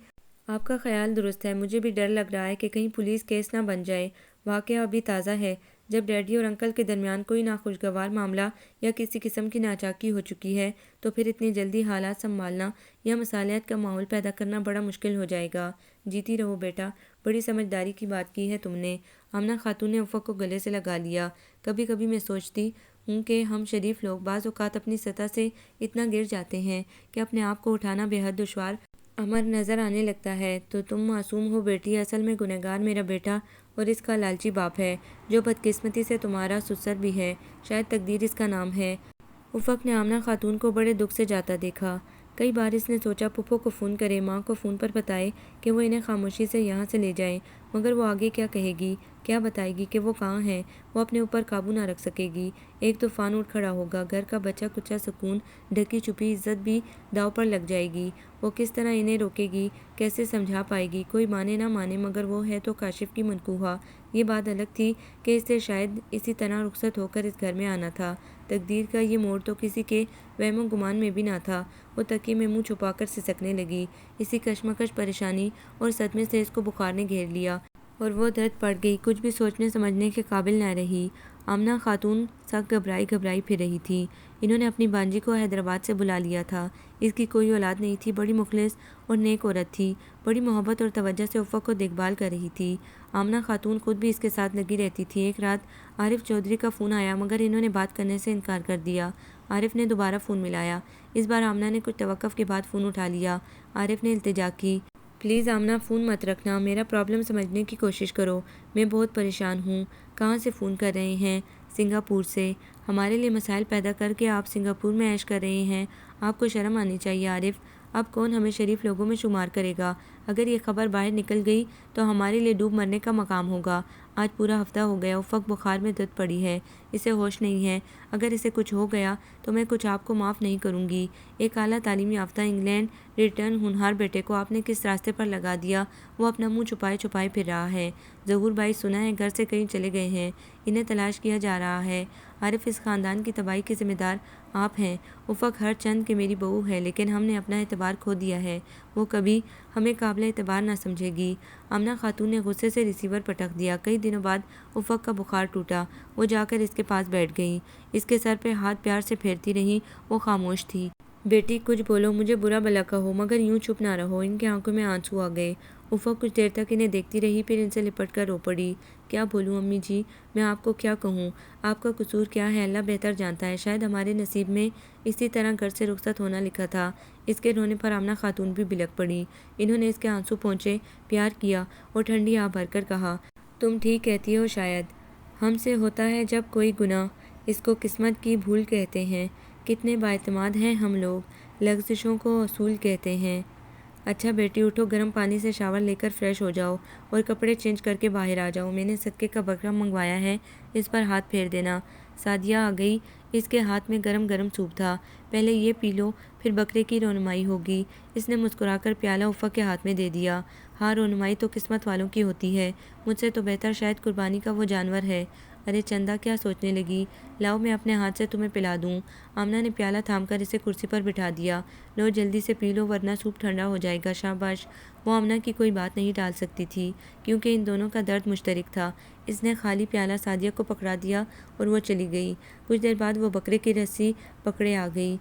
آپ کا خیال درست ہے، مجھے بھی ڈر لگ رہا ہے کہ کہیں پولیس کیس نہ بن جائے۔ واقعہ ابھی تازہ ہے۔ جب ڈیڈی اور انکل کے درمیان کوئی ناخوشگوار معاملہ یا کسی قسم کی ناچاکی ہو چکی ہے تو پھر اتنی جلدی حالات سنبھالنا یا مصالحت کا ماحول پیدا کرنا بڑا مشکل ہو جائے گا۔ جیتی رہو بیٹا، بڑی سمجھداری کی بات کی ہے تم نے۔ آمنہ خاتون نے افق کو گلے سے لگا لیا۔ کبھی کبھی میں سوچتی ہوں کہ ہم شریف لوگ بعض اوقات اپنی سطح سے اتنا گر جاتے ہیں کہ اپنے آپ کو اٹھانا بے حد دشوار امر نظر آنے لگتا ہے۔ تو تم معصوم ہو بیٹی، اصل میں گنہگار میرا بیٹا اور اس کا لالچی باپ ہے، جو بدقسمتی سے تمہارا سسر بھی ہے۔ شاید تقدیر اس کا نام ہے۔ افق نے آمنہ خاتون کو بڑے دکھ سے جاتا دیکھا۔ کئی بار اس نے سوچا پھپھو کو فون کرے، ماں کو فون پر بتائے کہ وہ انہیں خاموشی سے یہاں سے لے جائیں، مگر وہ آگے کیا کہے گی، کیا بتائے گی کہ وہ کہاں ہیں؟ وہ اپنے اوپر قابو نہ رکھ سکے گی۔ ایک طوفان اٹھ کھڑا ہوگا، گھر کا بچا کچا سکون، ڈھکی چھپی عزت بھی داؤ پر لگ جائے گی۔ وہ کس طرح انہیں روکے گی، کیسے سمجھا پائے گی؟ کوئی مانے نہ مانے، مگر وہ ہے تو کاشف کی منکوحہ۔ یہ بات الگ تھی کہ اسے شاید اسی طرح رخصت ہو کر اس گھر میں آنا تھا۔ تقدیر کا یہ موڑ تو کسی کے وہم و گمان میں بھی نہ تھا۔ وہ تکیے میں منہ چھپا کر سسکنے لگی۔ اسی کشمکش، پریشانی اور صدمے سے اس کو بخار نے گھیر لیا اور وہ درد پڑ گئی، کچھ بھی سوچنے سمجھنے کے قابل نہ رہی۔ آمنہ خاتون سخت گھبرائی پھر رہی تھی۔ انہوں نے اپنی بانجی کو حیدرآباد سے بلا لیا تھا۔ اس کی کوئی اولاد نہیں تھی، بڑی مخلص اور نیک عورت تھی، بڑی محبت اور توجہ سے افق کو دیکھ بھال کر رہی تھی۔ آمنہ خاتون خود بھی اس کے ساتھ لگی رہتی تھی۔ ایک رات عارف چودھری کا فون آیا، مگر انہوں نے بات کرنے سے انکار کر دیا۔ عارف نے دوبارہ فون ملایا۔ اس بار آمنہ نے کچھ توقف کے بعد فون اٹھا لیا۔ عارف نے التجا کی، پلیز آمنہ فون مت رکھنا، میرا پرابلم سمجھنے کی کوشش کرو، میں بہت پریشان ہوں۔ کہاں سے فون کر رہے ہیں؟ سنگاپور سے۔ ہمارے لیے مسائل پیدا کر کے آپ سنگاپور میں عیش کر رہے ہیں، آپ کو شرم آنی چاہیے عارف۔ اب کون ہمیں شریف لوگوں میں شمار کرے گا؟ اگر یہ خبر باہر نکل گئی تو ہمارے لیے ڈوب مرنے کا مقام ہوگا۔ آج پورا ہفتہ ہو گیا افق بخار میں دت پڑی ہے، اسے ہوش نہیں ہے۔ اگر اسے کچھ ہو گیا تو میں کچھ آپ کو معاف نہیں کروں گی۔ ایک اعلیٰ تعلیم یافتہ انگلینڈ ریٹرن ہونہار بیٹے کو آپ نے کس راستے پر لگا دیا؟ وہ اپنا منہ چھپائے چھپائے پھر رہا ہے۔ ظہور بھائی سنا ہے گھر سے کہیں چلے گئے ہیں، انہیں تلاش کیا جا رہا ہے۔ عارف، اس خاندان کی تباہی کے ذمہ دار آپ ہیں۔ افق ہر چند کہ میری بہو ہے، لیکن ہم نے اپنا اعتبار کھو دیا ہے، وہ کبھی ہمیں قابل اعتبار نہ سمجھے گی۔ آمنہ خاتون نے غصے سے ریسیور پٹک دیا۔ کئی دنوں بعد افق کا بخار ٹوٹا، وہ جا کر اس کے پاس بیٹھ گئیں، اس کے سر پہ ہاتھ پیار سے پھیرتی رہیں۔ وہ خاموش تھی۔ بیٹی کچھ بولو، مجھے برا بھلا کہو، مگر یوں چپ نہ رہو۔ ان کی آنکھوں میں آنسو آ گئے۔ افق کچھ دیر تک انہیں دیکھتی رہی، پھر ان سے لپٹ کر رو پڑی۔ کیا بولوں امی جی، میں آپ کو کیا کہوں؟ آپ کا قصور کیا ہے اللہ بہتر جانتا ہے، شاید ہمارے نصیب میں اسی طرح گھر سے رخصت ہونا لکھا تھا۔ اس کے رونے پر آمنہ خاتون بھی بلک پڑی۔ انہوں نے اس کے آنسو پونچھے، پیار کیا اور ٹھنڈی آہ بھر کر کہا، تم ٹھیک کہتی ہو، شاید ہم سے ہوتا ہے جب کوئی گناہ، اس کو قسمت کی بھول کہتے ہیں۔ کتنے بااعتماد ہیں ہم لوگ، لغزشوں کو اصول کہتے ہیں۔ اچھا بیٹی اٹھو، گرم پانی سے شاور لے کر فریش ہو جاؤ اور کپڑے چینج کر کے باہر آ جاؤ، میں نے صدقے کا بکرا منگوایا ہے، اس پر ہاتھ پھیر دینا۔ سعدیہ آ گئی، اس کے ہاتھ میں گرم گرم سوپ تھا۔ پہلے یہ پی لو، پھر بکرے کی رونمائی ہوگی۔ اس نے مسکرا کر پیالہ افق کے ہاتھ میں دے دیا۔ ہاں، رونمائی تو قسمت والوں کی ہوتی ہے، مجھ سے تو بہتر شاید قربانی کا وہ جانور ہے۔ ارے چندہ کیا سوچنے لگی؟ لاؤ میں اپنے ہاتھ سے تمہیں پلا دوں۔ آمنہ نے پیالہ تھام کر اسے کرسی پر بٹھا دیا۔ لو جلدی سے پی لو ورنہ سوپ ٹھنڈا ہو جائے گا۔ شاباش۔ وہ آمنہ کی کوئی بات نہیں ٹال سکتی تھی کیونکہ ان دونوں کا درد مشترک تھا۔ اس نے خالی پیالہ سعدیہ کو پکڑا دیا اور وہ چلی گئی۔ کچھ دیر بعد وہ بکرے کی رسی پکڑے آ گئی۔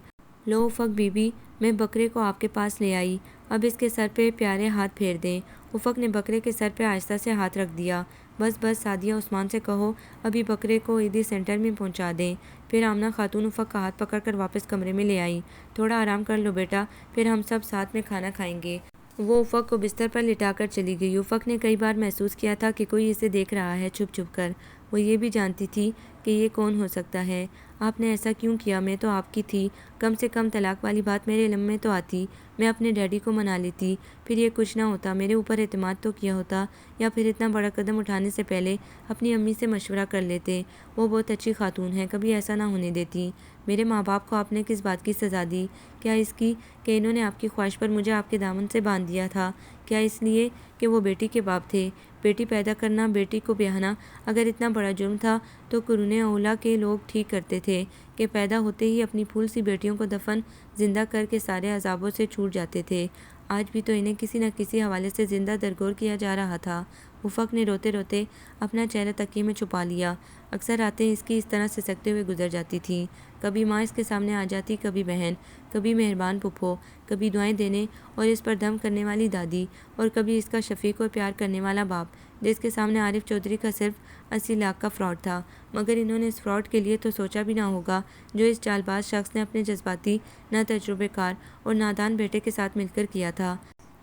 لو افق بی بی، میں بکرے کو آپ کے پاس لے آئی، اب اس کے سر پہ پیارے ہاتھ پھیر دیں۔ افق نے بکرے کے سر پہ آہستہ سے ہاتھ رکھ دیا۔ بس بس سعدیہ، عثمان سے کہو ابھی بکرے کو عیدی سینٹر میں پہنچا دیں۔ پھر آمنہ خاتون افق کا ہاتھ پکڑ کر واپس کمرے میں لے آئی۔ تھوڑا آرام کر لو بیٹا، پھر ہم سب ساتھ میں کھانا کھائیں گے۔ وہ افق کو بستر پر لٹا کر چلی گئی۔ افق نے کئی بار محسوس کیا تھا کہ کوئی اسے دیکھ رہا ہے چھپ چھپ کر۔ وہ یہ بھی جانتی تھی کہ یہ کون ہو سکتا ہے۔ آپ نے ایسا کیوں کیا؟ میں تو آپ کی تھی، کم سے کم طلاق والی بات میرے علم میں تو آتی، میں اپنے ڈیڈی کو منا لیتی، پھر یہ کچھ نہ ہوتا، میرے اوپر اعتماد تو کیا ہوتا، یا پھر اتنا بڑا قدم اٹھانے سے پہلے اپنی امی سے مشورہ کر لیتے۔ وہ بہت اچھی خاتون ہے، کبھی ایسا نہ ہونے دیتی۔ میرے ماں باپ کو آپ نے کس بات کی سزا دی؟ کیا اس کی کہ انہوں نے آپ کی خواہش پر مجھے آپ کے دامن سے باندھ دیا تھا؟ کیا اس لیے کہ وہ بیٹی کے باپ تھے؟ بیٹی پیدا کرنا، بیٹی کو بیاہنا اگر اتنا بڑا جرم تھا تو قرون اولیٰ کے لوگ ٹھیک کرتے تھے کہ پیدا ہوتے ہی اپنی پھول سی بیٹیوں کو دفن زندہ کر کے سارے عذابوں سے چھوٹ جاتے تھے۔ آج بھی تو انہیں کسی نہ کسی حوالے سے زندہ درگور کیا جا رہا تھا۔ افق نے روتے روتے اپنا چہرہ تکیے میں چھپا لیا۔ اکثر راتیں اس کی اس طرح سسکتے ہوئے گزر جاتی تھیں۔ کبھی ماں اس کے سامنے آ جاتی، کبھی بہن، کبھی مہربان پھپھو، کبھی دعائیں دینے اور اس پر دم کرنے والی دادی، اور کبھی اس کا شفیق اور پیار کرنے والا باپ جس کے سامنے عارف چودھری کا صرف 80 لاکھ کا فراڈ تھا۔ مگر انہوں نے اس فراڈ کے لیے تو سوچا بھی نہ ہوگا جو اس چال باز شخص نے اپنے جذباتی، نہ تجربے کار اور نادان بیٹے کے ساتھ مل کر کیا تھا۔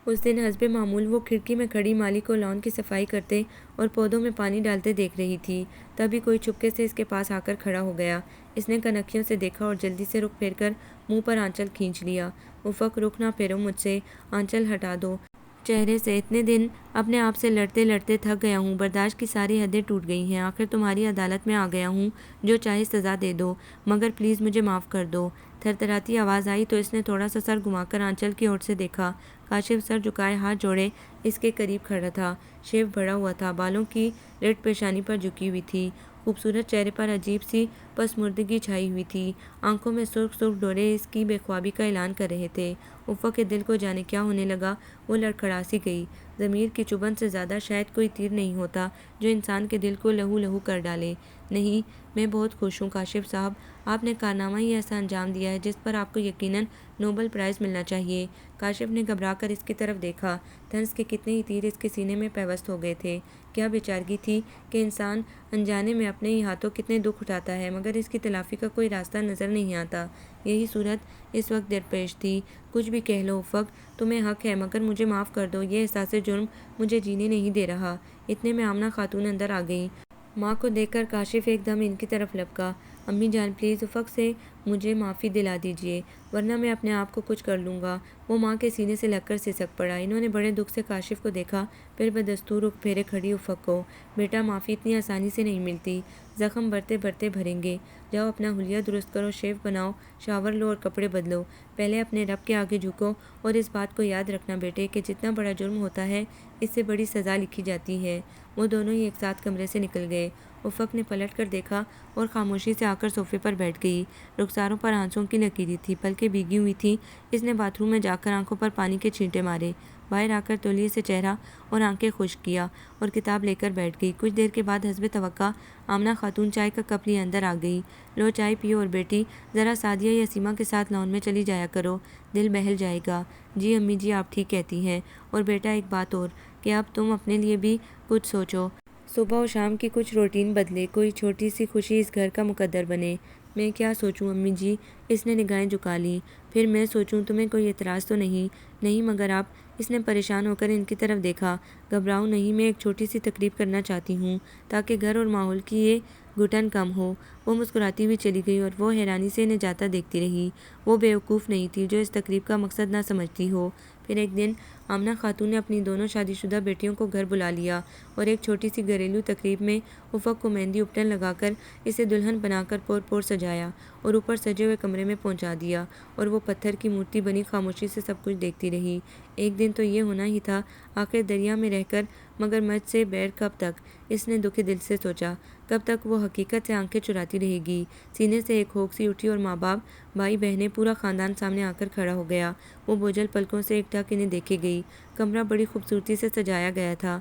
اس دن حسب معمول وہ کھڑکی میں کھڑی مالی کو لان کی صفائی کرتے اور پودوں میں پانی ڈالتے دیکھ رہی تھی۔ تبھی کوئی چپکے سے اس کے پاس آ کر کھڑا ہو گیا۔ اس نے کنکھیوں سے دیکھا اور جلدی سے رخ پھیر کر منہ پر آنچل کھینچ لیا۔ افق، رخ نہ پھیرو مجھ سے، آنچل ہٹا دو چہرے سے۔ اتنے دن اپنے آپ سے لڑتے لڑتے تھک گیا ہوں، برداشت کی ساری حدیں ٹوٹ گئی ہیں، آخر تمہاری عدالت میں آ گیا ہوں، جو چاہے سزا دے دو، مگر پلیز مجھے معاف کر دو۔ تھرتھراتی آواز آئی تو اس نے تھوڑا سا سر گھما کر آنچل کی اوٹ سے دیکھا۔ کاشف سر جھکائے ہاتھ جوڑے اس کے قریب کھڑا تھا۔ شیو بڑھا ہوا تھا، بالوں کی رٹ پیشانی پر جھکی ہوئی تھی، خوبصورت چہرے پر عجیب سی پسماردگی چھائی ہوئی تھی، آنکھوں میں سرخ سرخ ڈورے اس کی بے خوابی کا اعلان کر رہے تھے۔ افق کے دل کو جانے کیا ہونے لگا، وہ لڑکھڑا سی گئی۔ ضمیر کی چبھن سے زیادہ شاید کوئی تیر نہیں ہوتا جو انسان کے دل کو لہو لہو کر ڈالے۔ نہیں، میں بہت خوش ہوں کاشف صاحب، آپ نے کارنامہ ہی ایسا انجام دیا ہے جس پر آپ کو یقیناً نوبل پرائز ملنا چاہیے۔ کاشف نے گھبرا کر اس کی طرف دیکھا۔ طنز کے کتنے ہی تیر اس کے سینے میں پیوست ہو گئے تھے۔ کیا بیچارگی تھی کہ انسان انجانے میں اپنے ہی ہاتھوں کتنے دکھ اٹھاتا ہے مگر اس کی تلافی کا کوئی راستہ نظر نہیں آتا۔ یہی صورت اس وقت درپیش تھی۔ کچھ بھی کہہ لو افق، تمہیں حق ہے، مگر مجھے معاف کر دو، یہ احساس جرم مجھے جینے نہیں دے رہا۔ اتنے میں آمنہ خاتون اندر آ گئیں۔ ماں کو دیکھ کر کاشف ایک دم ان کی طرف لپکا۔ امی جان پلیز افق سے مجھے معافی دلا دیجیے ورنہ میں اپنے آپ کو کچھ کر لوں گا۔ وہ ماں کے سینے سے لگ کر سسک پڑا۔ انہوں نے بڑے دکھ سے کاشف کو دیکھا، پھر بدستور رخ پھیرے کھڑی افق کو۔ بیٹا، معافی اتنی آسانی سے نہیں ملتی، زخم بھرتے بھرتے بھریں گے۔ جاؤ اپنا حلیہ درست کرو، شیو بناؤ، شاور لو اور کپڑے بدلو۔ پہلے اپنے رب کے آگے جھکو اور اس بات کو یاد رکھنا بیٹے کہ جتنا بڑا جرم ہوتا ہے اس سے بڑی سزا لکھی جاتی ہے۔ وہ دونوں ہی ایک ساتھ کمرے سے نکل گئے۔ افق نے پلٹ کر دیکھا اور خاموشی سے آ کر صوفے پر بیٹھ گئی۔ رخساروں پر آنسوں کی لکیریں تھیں، پلکیں بھیگی ہوئی تھیں۔ اس نے باتھ روم میں جا کر آنکھوں پر پانی کے چھینٹے مارے، باہر آ کر تولیے سے چہرہ اور آنکھیں خشک کیا اور کتاب لے کر بیٹھ گئی۔ کچھ دیر کے بعد حسب توقع آمنہ خاتون چائے کا کپ لیے اندر آ گئی۔ لو چائے پیو اور بیٹی ذرا سعدیہ یا سیما کے ساتھ لان میں چلی جایا کرو، دل بہل جائے گا۔ جی امی جی، آپ ٹھیک کہتی ہیں۔ اور بیٹا ایک بات اور کہ اب تم اپنے لیے بھی کچھ سوچو، صبح و شام کی کچھ روٹین بدلے، کوئی چھوٹی سی خوشی اس گھر کا مقدر بنے۔ میں کیا سوچوں امی جی؟ اس نے نگاہیں جھکا لیں۔ پھر میں سوچوں، تمہیں کوئی اعتراض تو نہیں؟ نہیں مگر آپ؟ اس نے پریشان ہو کر ان کی طرف دیکھا۔ گھبراؤ نہیں، میں ایک چھوٹی سی تقریب کرنا چاہتی ہوں تاکہ گھر اور ماحول کی یہ گھٹن کم ہو۔ وہ مسکراتی ہوئی چلی گئی اور وہ حیرانی سے انہیں جاتا دیکھتی رہی۔ وہ بیوقوف نہیں تھی جو اس تقریب کا مقصد نہ سمجھتی ہو۔ پھر ایک دن آمنہ خاتون نے اپنی دونوں شادی شدہ بیٹیوں کو گھر بلا لیا اور ایک چھوٹی سی گھریلو تقریب میں افق کو مہندی اپٹن لگا کر اسے دلہن بنا کر پور سجایا اور اوپر سجے ہوئے کمرے میں پہنچا دیا، اور وہ پتھر کی مورتی بنی خاموشی سے سب کچھ دیکھتی رہی۔ ایک دن تو یہ ہونا ہی تھا، آخر دریا میں رہ کر مگر مجھ سے بیر کب تک؟ اس نے دکھی دل سے سوچا۔ کب تک وہ حقیقت سے آنکھیں چراتی رہے گی؟ سینے سے ایک ہوک سی اٹھی اور ماں باپ، بھائی بہنیں، پورا خاندان سامنے آ کر کھڑا ہو گیا۔ وہ بوجھل پلکوں سے ایک ٹک انہیں دیکھے گئی۔ کمرہ بڑی خوبصورتی سے سجایا گیا تھا۔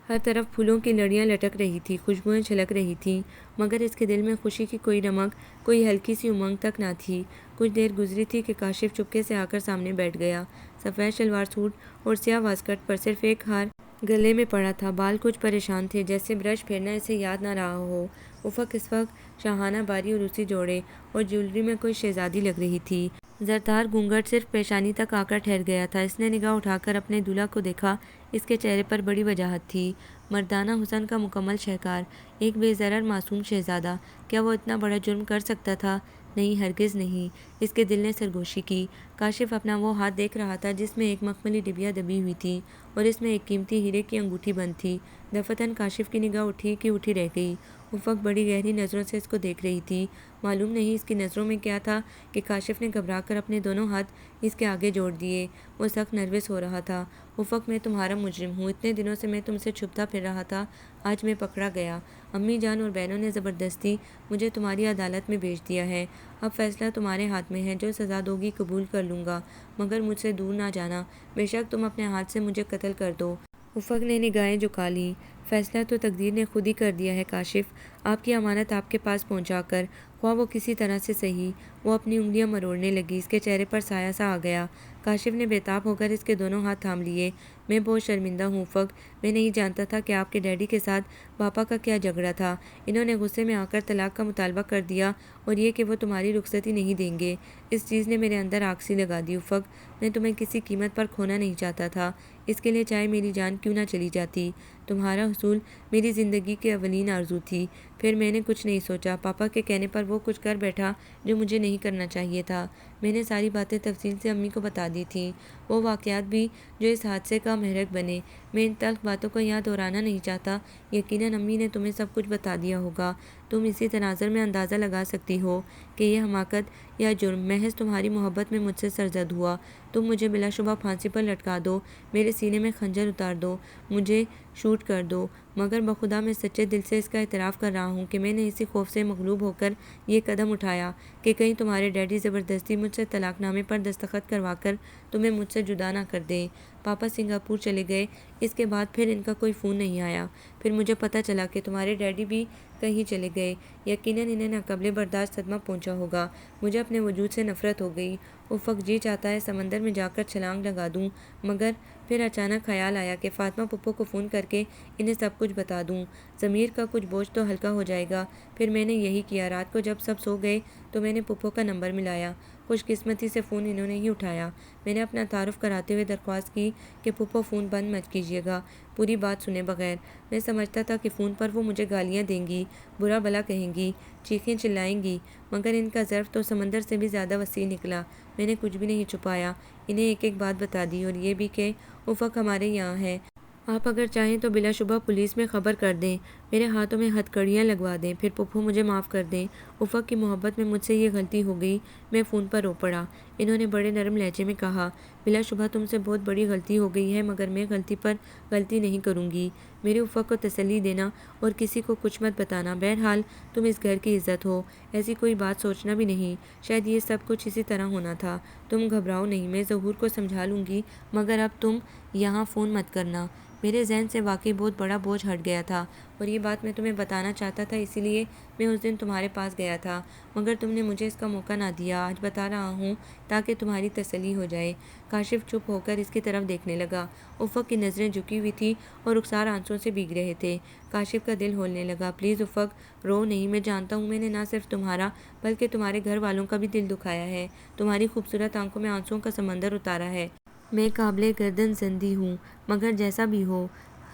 ہر طرف پھولوں کی لڑیاں لٹک رہی تھیں، خوشبوئیں چھلک رہی تھیں، مگر اس کے دل میں خوشی کی کوئی رمق، کوئی ہلکی سی امنگ تک نہ تھی۔ کچھ دیر گزری تھی کہ کاشف چپکے سے آ کر سامنے بیٹھ گیا۔ سفید شلوار سوٹ اور سیاہ واسکٹ پر صرف ایک ہار گلے میں پڑا تھا۔ بال کچھ پریشان تھے، جیسے برش پھیرنا اسے یاد نہ رہا ہو۔ افق اس وقت شاہانہ باری اور روسی جوڑے اور جیولری میں کوئی شہزادی لگ رہی تھی۔ زردار گھونگھٹ صرف پیشانی تک آ کر ٹھہر گیا تھا۔ اس نے نگاہ اٹھا کر اپنے دولہا کو دیکھا۔ اس کے چہرے پر بڑی وجاہت تھی، مردانہ حسن کا مکمل شہکار، ایک بے ضرر معصوم شہزادہ۔ کیا وہ اتنا بڑا جرم کر سکتا تھا؟ نہیں، ہرگز نہیں۔ اس کے دل نے سرگوشی کی۔ کاشف اپنا وہ ہاتھ دیکھ رہا تھا جس میں ایک مخملی ڈبیا دبی ہوئی تھی اور اس میں ایک قیمتی ہیرے کی انگوٹھی بند تھی۔ دفتن کاشف کی نگاہ اٹھی کی اٹھی رہ گئی۔ افق بڑی گہری نظروں سے اس کو دیکھ رہی تھی۔ معلوم نہیں اس کی نظروں میں کیا تھا کہ کاشف نے گھبرا کر اپنے دونوں ہاتھ اس کے آگے جوڑ دیے۔ وہ سخت نروس ہو رہا تھا۔ افق، میں تمہارا مجرم ہوں۔ اتنے دنوں سے میں تم سے چھپتا پھر رہا تھا، آج میں پکڑا گیا۔ امی جان اور بہنوں نے زبردستی مجھے تمہاری عدالت میں بھیج دیا ہے۔ اب فیصلہ تمہارے ہاتھ میں ہے، جو سزا دوگی قبول کر لوں گا، مگر مجھ سے دور نہ جانا۔ بے شک تم اپنے ہاتھ سے مجھے قتل کر دو۔ افق نے نگاہیں جھکا لیں۔ فیصلہ تو تقدیر نے خود ہی کر دیا ہے کاشف، آپ کی امانت آپ کے پاس پہنچا کر، خواہ وہ کسی طرح سے سہی۔ وہ اپنی انگلیاں مروڑنے لگی۔ اس کے چہرے پر سایہ سا آ گیا۔ کاشف نے بے تاب ہو کر اس کے دونوں ہاتھ تھام لیے۔ میں بہت شرمندہ ہوں افق، میں نہیں جانتا تھا کہ آپ کے ڈیڈی کے ساتھ پاپا کا کیا جھگڑا تھا۔ انہوں نے غصے میں آ کر طلاق کا مطالبہ کر دیا اور یہ کہ وہ تمہاری رخصتی نہیں دیں گے، اس چیز نے میرے اندر آگ سی لگا دی۔ افق، میں تمہیں کسی قیمت پر کھونا نہیں چاہتا تھا، اس کے لیے چاہے میری جان کیوں نہ چلی جاتی۔ تمہارا حصول میری زندگی کی اولین آرزو تھی۔ پھر میں نے کچھ نہیں سوچا، پاپا کے کہنے پر وہ کچھ کر بیٹھا جو مجھے نہیں کرنا چاہیے تھا۔ میں نے ساری باتیں تفصیل سے امی کو بتا دی تھیں، وہ واقعات بھی جو اس حادثے کا محرک بنے۔ میں ان تلخ باتوں کو یہاں دہرانا نہیں چاہتا۔ یقیناً امی نے تمہیں سب کچھ بتا دیا ہوگا۔ تم اسی تناظر میں اندازہ لگا سکتی ہو کہ یہ حماقت یا جرم محض تمہاری محبت میں مجھ سے سرزد ہوا۔ تم مجھے بلا شبہ پھانسی پر لٹکا دو، میرے سینے میں خنجر اتار دو، مجھے شوٹ کر دو، مگر بخدا میں سچے دل سے اس کا اعتراف کر رہا ہوں کہ میں نے اسی خوف سے مغلوب ہو کر یہ قدم اٹھایا کہ کہیں تمہارے ڈیڈی زبردستی مجھ سے طلاق نامے پر دستخط کروا کر تمہیں مجھ سے جدا نہ کر دیں۔ پاپا سنگاپور چلے گئے، اس کے بعد پھر ان کا کوئی فون نہیں آیا۔ پھر مجھے پتہ چلا کہ تمہارے ڈیڈی بھی کہیں چلے گئے۔ یقیناً انہیں ناقابل برداشت صدمہ پہنچا ہوگا۔ مجھے اپنے وجود سے نفرت ہو گئی۔ افق، جی چاہتا ہے سمندر میں جا کر چھلانگ لگا دوں، مگر پھر اچانک خیال آیا کہ فاطمہ پھپھو کو فون کر کے انہیں سب کچھ بتا دوں، ضمیر کا کچھ بوجھ تو ہلکا ہو جائے گا۔ پھر میں نے یہی کیا۔ رات کو جب سب سو گئے تو میں نے پھپھو کا نمبر ملایا۔ خوش قسمتی سے فون انہوں نے ہی اٹھایا۔ میں نے اپنا تعارف کراتے ہوئے درخواست کی کہ پھپھو فون بند مت کیجیے گا، پوری بات سنے بغیر۔ میں سمجھتا تھا کہ فون پر وہ مجھے گالیاں دیں گی، برا بھلا کہیں گی، چیخیں چلائیں گی، مگر ان کا ظرف تو سمندر سے بھی زیادہ وسیع نکلا۔ میں نے کچھ بھی نہیں چھپایا، انہیں ایک ایک بات بتا دی، اور یہ بھی کہ افق ہمارے یہاں ہے۔ آپ اگر چاہیں تو بلا شبہ پولیس میں خبر کر دیں، میرے ہاتھوں میں ہتھکڑیاں لگوا دیں، پھر پھپھو مجھے معاف کر دیں۔ افق کی محبت میں مجھ سے یہ غلطی ہو گئی۔ میں فون پر رو پڑا۔ انہوں نے بڑے نرم لہجے میں کہا، بلا شبہ تم سے بہت بڑی غلطی ہو گئی ہے، مگر میں غلطی پر غلطی نہیں کروں گی۔ میرے افق کو تسلی دینا اور کسی کو کچھ مت بتانا۔ بہرحال تم اس گھر کی عزت ہو، ایسی کوئی بات سوچنا بھی نہیں۔ شاید یہ سب کچھ اسی طرح ہونا تھا۔ تم گھبراؤ نہیں، میں ظہور کو سمجھا لوں گی، مگر اب تم یہاں فون مت کرنا۔ میرے ذہن سے واقعی بہت بڑا بوجھ ہٹ گیا تھا، اور یہ بات میں تمہیں بتانا چاہتا تھا، اسی لیے میں اس دن تمہارے پاس گیا تھا، مگر تم نے مجھے اس کا موقع نہ دیا۔ آج بتا رہا ہوں تاکہ تمہاری تسلی ہو جائے۔ کاشف چپ ہو کر اس کی طرف دیکھنے لگا۔ افق کی نظریں جھکی ہوئی تھیں اور رخسار آنسوؤں سے بھیگ رہے تھے۔ کاشف کا دل ہولنے لگا۔ پلیز افق، رو نہیں، میں جانتا ہوں میں نے نہ صرف تمہارا بلکہ تمہارے گھر والوں کا بھی دل دکھایا ہے، تمہاری خوبصورت آنکھوں میں آنسوؤں کا سمندر اتارا ہے۔ میں قابل گردن زندی ہوں، مگر جیسا بھی ہو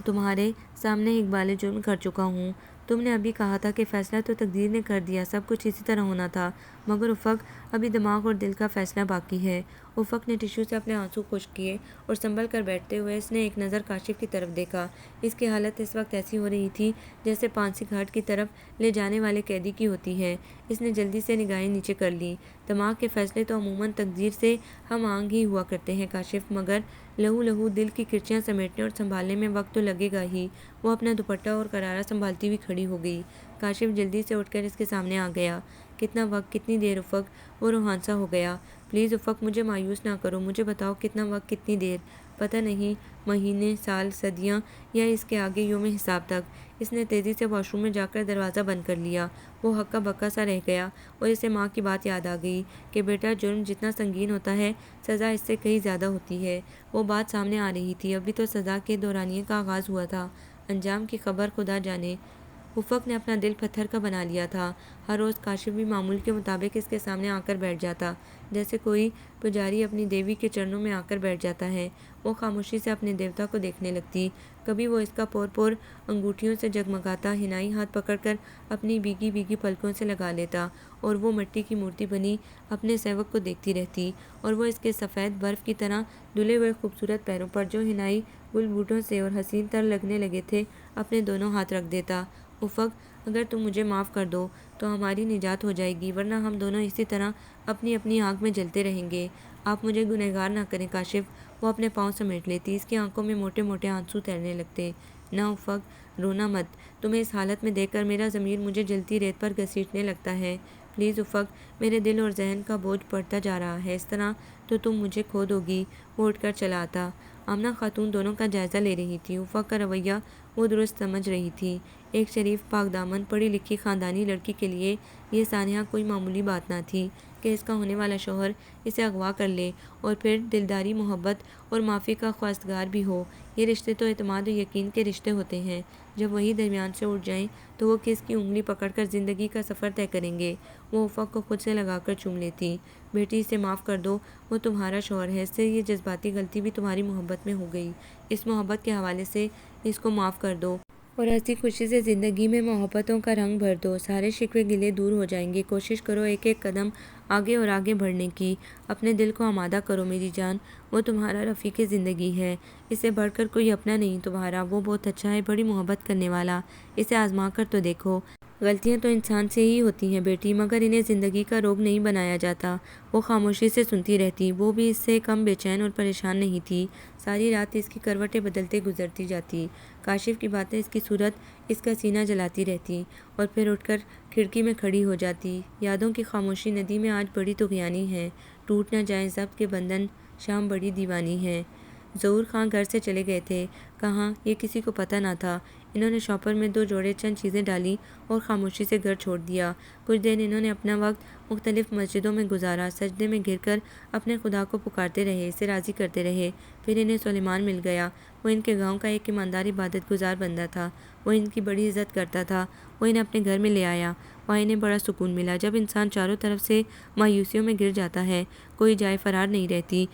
تمہارے سامنے اقبال جرم کر چکا ہوں۔ تم نے ابھی کہا تھا کہ فیصلہ تو تقدیر نے کر دیا، سب کچھ اسی طرح ہونا تھا، مگر افق ابھی دماغ اور دل کا فیصلہ باقی ہے۔ افق نے ٹشو سے اپنے آنسو خشک کیے اور سنبھل کر بیٹھتے ہوئے اس نے ایک نظر کاشف کی طرف دیکھا۔ اس کی حالت اس وقت ایسی ہو رہی تھی جیسے پھانسی گھاٹ کی طرف لے جانے والے قیدی کی ہوتی ہے۔ اس نے جلدی سے نگاہیں نیچے کر لیں۔ دماغ کے فیصلے تو عموماً تقدیر سے ہم آہنگ ہی ہوا کرتے ہیں کاشف، مگر لہو دل کی کرچیاں سمیٹنے اور سنبھالنے میں وقت تو لگے گا ہی۔ وہ اپنا دوپٹہ اور قرارہ سنبھالتی ہوئی کھڑی ہو گئی۔ کاشف جلدی سے اٹھ کر اس کے سامنے آ گیا۔ کتنا وقت، کتنی دیر افق؟ وہ روحانسا ہو گیا۔ پلیز افق، مجھے مایوس نہ کرو، مجھے بتاؤ کتنا وقت، کتنی دیر؟ پتہ نہیں، مہینے، سال، صدیاں، یا اس کے آگے یوم حساب تک۔ اس نے تیزی سے واش روم میں جا کر دروازہ بند کر لیا۔ وہ ہکا بکا سا رہ گیا اور اسے ماں کی بات یاد آ گئی کہ بیٹا، جرم جتنا سنگین ہوتا ہے سزا اس سے کہیں زیادہ ہوتی ہے۔ وہ بات سامنے آ رہی تھی، ابھی تو سزا کے دورانیے کا آغاز ہوا تھا، انجام کی خبر خدا جانے۔ افق نے اپنا دل پتھر کا بنا لیا تھا۔ ہر روز کاشف بھی معمول کے مطابق اس کے سامنے آ کر بیٹھ جاتا، جیسے کوئی پجاری اپنی دیوی کے چرنوں میں آ کر بیٹھ جاتا ہے۔ وہ خاموشی سے اپنے دیوتا کو دیکھنے لگتی۔ کبھی وہ اس کا پور انگوٹھیوں سے جگمگاتا حنائی ہاتھ پکڑ کر اپنی بھیگی پلکوں سے لگا لیتا، اور وہ مٹی کی مورتی بنی اپنے سیوک کو دیکھتی رہتی، اور وہ اس کے سفید برف کی طرح دھلے ہوئے خوبصورت پیروں پر جو حنائی گل بوٹوں سے اور حسین تر لگنے لگے تھے اپنے دونوں ہاتھ رکھ دیتا۔ افق، اگر تم مجھے معاف کر دو تو ہماری نجات ہو جائے گی، ورنہ ہم دونوں اسی طرح اپنی آگ میں جلتے رہیں گے۔ آپ مجھے گنہگار نہ کریں کاشف۔ وہ اپنے پاؤں سمیٹ لیتی، اس کی آنکھوں میں موٹے موٹے آنسو تیرنے لگتے۔ نہ افق، رونا مت، تمہیں اس حالت میں دیکھ کر میرا ضمیر مجھے جلتی ریت پر گھسیٹنے لگتا ہے۔ پلیز افق، میرے دل اور ذہن کا بوجھ بڑھتا جا رہا ہے، اس طرح تو تم مجھے کھو دو گی۔ وہ اٹھ کر چلا آتا۔ آمنہ خاتون دونوں کا جائزہ لے رہی تھی۔ افق کا رویہ وہ درست سمجھ رہی تھی۔ ایک شریف، پاک دامن، پڑھی لکھی خاندانی لڑکی کے لیے یہ سانحہ کوئی معمولی بات نہ تھی کہ اس کا ہونے والا شوہر اسے اغوا کر لے اور پھر دلداری، محبت اور معافی کا خواستگار بھی ہو۔ یہ رشتے تو اعتماد و یقین کے رشتے ہوتے ہیں، جب وہی درمیان سے اٹھ جائیں تو وہ کس کی انگلی پکڑ کر زندگی کا سفر طے کریں گے؟ وہ افق کو خود سے لگا کر چوم لیتی۔ بیٹی، اسے معاف کر دو، وہ تمہارا شوہر ہے، اس سے یہ جذباتی غلطی بھی تمہاری محبت میں ہو گئی، اس محبت کے حوالے سے اس کو معاف کر دو اور ہنسی خوشی سے زندگی میں محبتوں کا رنگ بھر دو، سارے شکوے گلے دور ہو جائیں گے۔ کوشش کرو ایک ایک قدم آگے اور آگے بڑھنے کی، اپنے دل کو آمادہ کرو میری جان، وہ تمہارا رفیق زندگی ہے، اسے بڑھ کر کوئی اپنا نہیں تمہارا، وہ بہت اچھا ہے، بڑی محبت کرنے والا، اسے آزما کر تو دیکھو۔ غلطیاں تو انسان سے ہی ہوتی ہیں بیٹی، مگر انہیں زندگی کا روگ نہیں بنایا جاتا۔ وہ خاموشی سے سنتی رہتی، وہ بھی اس سے کم بے چین اور پریشان نہیں تھی۔ ساری رات اس کی کروٹیں بدلتے گزرتی جاتی، کاشف کی باتیں اس کی صورت، اس کا سینہ جلاتی رہتی، اور پھر اٹھ کر کھڑکی میں کھڑی ہو جاتی۔ یادوں کی خاموشی ندی میں آج بڑی طغیانی ہے، ٹوٹ نہ جائیں ضبط کے بندھن، شام بڑی دیوانی ہے۔ ظہور خاں گھر سے چلے گئے تھے، کہاں یہ کسی کو پتہ نہ تھا۔ انہوں نے شاپر میں 2 جوڑے چند چیزیں ڈالیں اور خاموشی سے گھر چھوڑ دیا۔ کچھ دیر انہوں نے اپنا وقت مختلف مسجدوں میں گزارا، سجدے میں گر کر اپنے خدا کو پکارتے رہے، اسے راضی کرتے رہے۔ پھر انہیں سلیمان مل گیا۔ وہ ان کے گاؤں کا ایک ایماندار عبادت گزار بندہ تھا، وہ ان کی بڑی عزت کرتا تھا۔ وہ انہیں اپنے گھر میں لے آیا، وہاں انہیں بڑا سکون ملا۔ جب انسان چاروں طرف سے مایوسیوں میں گر جاتا ہے، کوئی جائے فرار نہیں رہتی،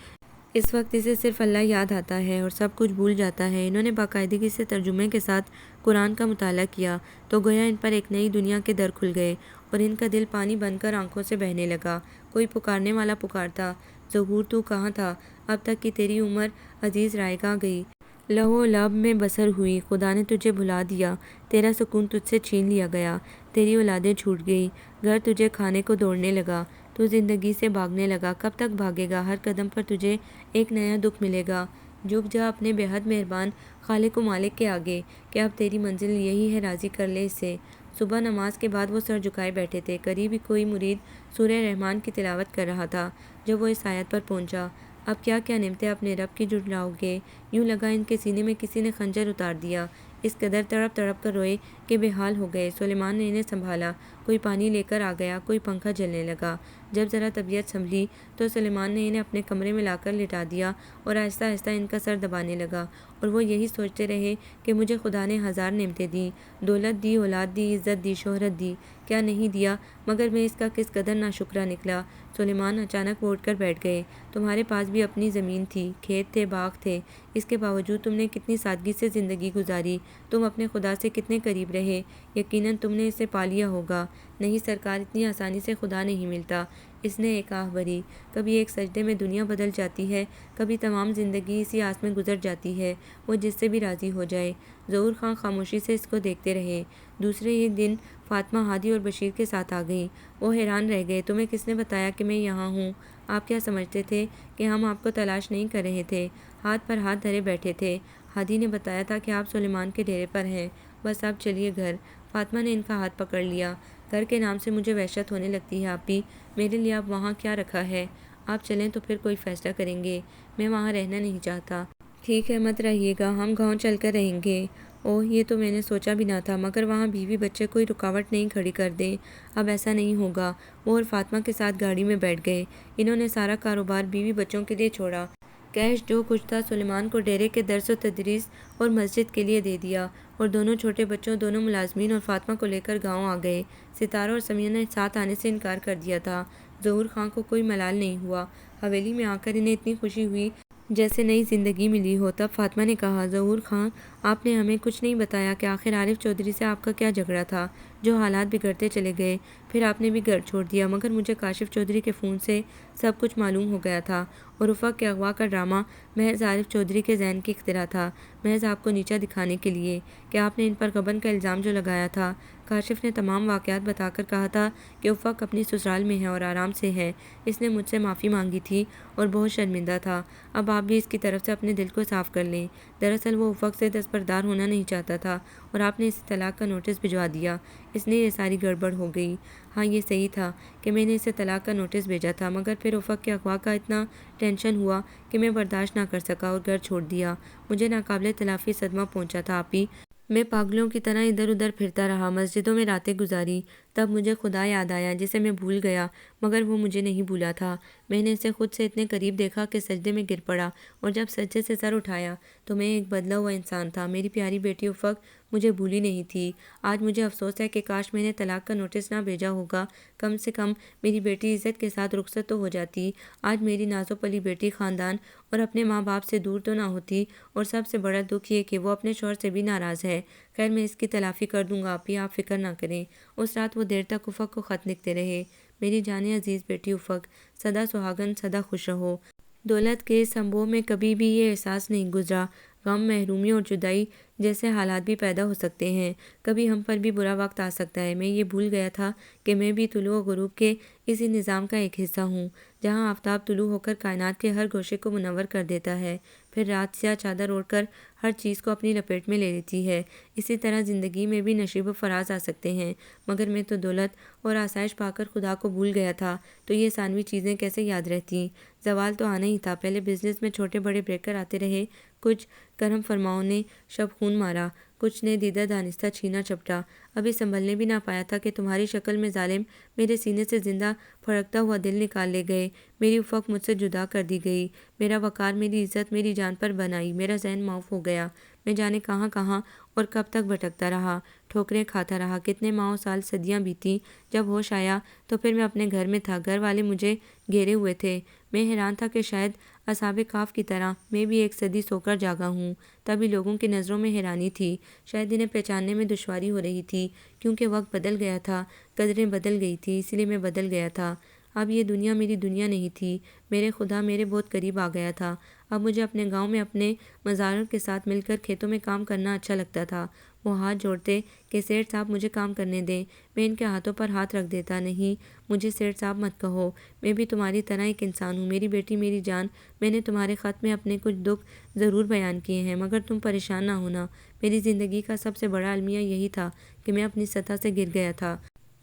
اس وقت اسے صرف اللہ یاد آتا ہے اور سب کچھ بھول جاتا ہے۔ انہوں نے باقاعدگی سے ترجمے کے ساتھ قرآن کا مطالعہ کیا تو گویا ان پر ایک نئی دنیا کے در کھل گئے اور ان کا دل پانی بن کر آنکھوں سے بہنے لگا۔ کوئی پکارنے والا پکارتا، ظہور تو کہاں تھا؟ اب تک کی تیری عمر عزیز رائگاں گئی، لہو لعب میں بسر ہوئی، خدا نے تجھے بھلا دیا، تیرا سکون تجھ سے چھین لیا گیا، تیری اولادیں چھوٹ گئی، گھر تجھے کھانے کو دوڑنے لگا، تو زندگی سے بھاگنے لگا، کب تک بھاگے گا؟ ہر قدم پر تجھے ایک نیا دکھ ملے گا۔ جھک جا اپنے بے حد مہربان خالق و مالک کے آگے کہ اب تیری منزل یہی ہے، راضی کر لے اسے۔ صبح نماز کے بعد وہ سر جھکائے بیٹھے تھے، قریب ہی کوئی مرید سورہ رحمان کی تلاوت کر رہا تھا۔ جب وہ اس آیت پر پہنچا، اب کیا کیا نعمتیں اپنے رب کی جھٹلاؤ گے؟ یوں لگا ان کے سینے میں کسی نے خنجر اتار دیا، اس قدر تڑپ تڑپ کر روئے کہ بے حال ہو گئے۔ سلیمان نے انہیں سنبھالا، کوئی پانی لے کر آ گیا، کوئی پنکھا جلنے لگا، جب ذرا طبیعت سنبھلی تو سلیمان نے انہیں اپنے کمرے میں لا کر لٹا دیا اور آہستہ آہستہ ان کا سر دبانے لگا، اور وہ یہی سوچتے رہے کہ مجھے خدا نے ہزار نعمتیں دیں، دولت دی، اولاد دی، عزت دی، شہرت دی، کیا نہیں دیا، مگر میں اس کا کس قدر ناشکرا نکلا۔ سلیمان اچانک وہ اٹھ کر بیٹھ گئے۔ تمہارے پاس بھی اپنی زمین تھی، کھیت تھے، باغ تھے، اس کے باوجود تم نے کتنی سادگی سے زندگی گزاری، تم اپنے خدا سے کتنے قریب رہے، یقیناً تم نے اسے پا لیا ہوگا۔ نہیں سرکار، اتنی آسانی سے خدا نہیں ملتا۔ اس نے ایک آہ بھری۔ کبھی ایک سجدے میں دنیا بدل جاتی ہے، کبھی تمام زندگی اسی آس میں گزر جاتی ہے وہ جس سے بھی راضی ہو جائے۔ ظہور خان خاموشی سے اس کو دیکھتے رہے۔ دوسرے ہی دن فاطمہ ہادی اور بشیر کے ساتھ آ گئیں۔ وہ حیران رہ گئے۔ تمہیں کس نے بتایا کہ میں یہاں ہوں؟ آپ کیا سمجھتے تھے کہ ہم آپ کو تلاش نہیں کر رہے تھے؟ ہاتھ پر ہاتھ دھرے بیٹھے تھے۔ ہادی نے بتایا تھا کہ آپ سلیمان کے ڈیرے پر ہیں، بس آپ چلیے گھر۔ فاطمہ نے ان کا ہاتھ پکڑ لیا۔ گھر کے نام سے مجھے وحشت ہونے لگتی ہے آپی، میرے لیے آپ وہاں کیا رکھا ہے؟ آپ چلیں تو پھر کوئی فیصلہ کریں گے۔ میں وہاں رہنا نہیں چاہتا۔ ٹھیک ہے، مت رہیے گا، ہم گاؤں چل کر رہیں گے۔ اوہ، یہ تو میں نے سوچا بھی نہ تھا، مگر وہاں بیوی بچے کوئی رکاوٹ نہیں کھڑی کر دیں۔ اب ایسا نہیں ہوگا۔ وہ اور فاطمہ کے ساتھ گاڑی میں بیٹھ گئے۔ انہوں نے سارا کاروبار بیوی بچوں کے لیے چھوڑا۔ کیش جو کچھ تھا سلیمان کو ڈیرے کے درس و تدریس اور مسجد کے لیے دے دیا، اور دونوں چھوٹے بچوں، دونوں ملازمین اور فاطمہ کو لے کر گاؤں آ گئے۔ ستارہ اور سمیہ نے ساتھ آنے سے انکار کر دیا تھا۔ ظہور خان کو کوئی ملال نہیں ہوا۔ حویلی میں آ کر انہیں اتنی خوشی ہوئی جیسے نئی زندگی ملی ہو۔ تب فاطمہ نے کہا، ظہور خان، آپ نے ہمیں کچھ نہیں بتایا کہ آخر عارف چودھری سے آپ کا کیا جھگڑا تھا، جو حالات بگڑتے چلے گئے، پھر آپ نے بھی گھر چھوڑ دیا۔ مگر مجھے کاشف چودھری کے فون سے سب کچھ معلوم ہو گیا تھا، اور افق کے اغوا کا ڈرامہ محض عارف چودھری کے ذہن کی اختراع تھا، محض آپ کو نیچا دکھانے کے لیے، کہ آپ نے ان پر غبن کا الزام جو لگایا تھا۔ کاشف نے تمام واقعات بتا کر کہا تھا کہ افق اپنی سسرال میں ہے اور آرام سے ہے، اس نے مجھ سے معافی مانگی تھی اور بہت شرمندہ تھا۔ اب آپ بھی اس کی طرف سے اپنے دل کو صاف کر لیں۔ دراصل وہ افق سے دستبردار ہونا نہیں چاہتا تھا، اور آپ نے اسے طلاق کا نوٹس بھجوا دیا، اس لیے یہ ساری گڑبڑ ہو گئی۔ ہاں، یہ صحیح تھا کہ میں نے اسے طلاق کا نوٹس بھیجا تھا، مگر پھر افق کے اغوا کا اتنا ٹینشن ہوا کہ میں برداشت نہ کر سکا اور گھر چھوڑ دیا۔ مجھے ناقابل تلافی صدمہ پہنچا تھا آپی۔ میں پاگلوں کی طرح ادھر ادھر پھرتا رہا، مسجدوں میں راتیں گزاری۔ تب مجھے خدا یاد آیا جسے میں بھول گیا، مگر وہ مجھے نہیں بھولا تھا۔ میں نے اسے خود سے اتنے قریب دیکھا کہ سجدے میں گر پڑا، اور جب سجدے سے سر اٹھایا تو میں ایک بدلا ہوا انسان تھا۔ میری پیاری بیٹی افق مجھے بھولی نہیں تھی۔ آج مجھے افسوس ہے کہ کاش میں نے طلاق کا نوٹس نہ بھیجا ہوگا، کم سے کم میری بیٹی عزت کے ساتھ رخصت تو ہو جاتی۔ آج میری نازو پلی بیٹی خاندان اور اپنے ماں باپ سے دور تو نہ ہوتی، اور سب سے بڑا دکھ یہ کہ وہ اپنے شوہر سے بھی ناراض ہے۔ خیر، میں اس کی تلافی کر دوں گا آپی، آپ فکر نہ کریں۔ اس رات وہ دیر تک افق کو خط لکھتے رہے۔ میری جانیں عزیز بیٹی افق، سدا سہاگن، سدا خوش رہو۔ دولت کے اس انبوہ میں کبھی بھی یہ احساس نہیں گزرا، غم، محرومی اور جدائی جیسے حالات بھی پیدا ہو سکتے ہیں، کبھی ہم پر بھی برا وقت آ سکتا ہے۔ میں یہ بھول گیا تھا کہ میں بھی طلوع و غروب کے اسی نظام کا ایک حصہ ہوں، جہاں آفتاب طلوع ہو کر کائنات کے ہر گوشے کو منور کر دیتا ہے، پھر رات سیاہ چادر اوڑھ کر ہر چیز کو اپنی لپیٹ میں لے لیتی ہے۔ اسی طرح زندگی میں بھی نشیب و فراز آ سکتے ہیں، مگر میں تو دولت اور آسائش پا کر خدا کو بھول گیا تھا، تو یہ ثانوی چیزیں کیسے یاد رہتی؟ زوال تو آنا ہی تھا۔ پہلے بزنس میں چھوٹے بڑے بریکر آتے رہے، کچھ کرم فرماؤں نے شب خون مارا، کچھ نے دیدہ دانستہ چھینا چپٹا۔ ابھی سنبھلنے بھی نہ پایا تھا کہ تمہاری شکل میں ظالم میرے سینے سے زندہ پھڑکتا ہوا دل نکال لے گئے۔ میری افق مجھ سے جدا کر دی گئی، میرا وقار، میری عزت میری جان پر بنائی، میرا ذہن معاف ہو گیا۔ میں جانے کہاں کہاں اور کب تک بھٹکتا رہا، ٹھوکریں کھاتا رہا، کتنے ماہ و سال، صدیاں بیتیں۔ جب ہوش آیا تو پھر میں اپنے گھر میں تھا، گھر والے مجھے گھیرے ہوئے تھے۔ میں حیران تھا کہ شاید اصحاب کہف کی طرح میں بھی ایک صدی سو کر جاگا ہوں۔ تبھی لوگوں کی نظروں میں حیرانی تھی، شاید انہیں پہچاننے میں دشواری ہو رہی تھی، کیونکہ وقت بدل گیا تھا، قدریں بدل گئی تھی، اسی لیے میں بدل گیا تھا۔ اب یہ دنیا میری دنیا نہیں تھی، میرے خدا میرے بہت قریب آ گیا تھا۔ اب مجھے اپنے گاؤں میں اپنے مزاروں کے ساتھ مل کر کھیتوں میں کام کرنا اچھا لگتا تھا۔ وہ ہاتھ جوڑتے کہ سیٹھ صاحب مجھے کام کرنے دیں، میں ان کے ہاتھوں پر ہاتھ رکھ دیتا، نہیں، مجھے سیٹھ صاحب مت کہو، میں بھی تمہاری طرح ایک انسان ہوں، میری بیٹی، میری جان۔ میں نے تمہارے خط میں اپنے کچھ دکھ ضرور بیان کیے ہیں، مگر تم پریشان نہ ہونا، میری زندگی کا سب سے بڑا المیہ یہی تھا کہ میں اپنی سطح سے گر گیا تھا۔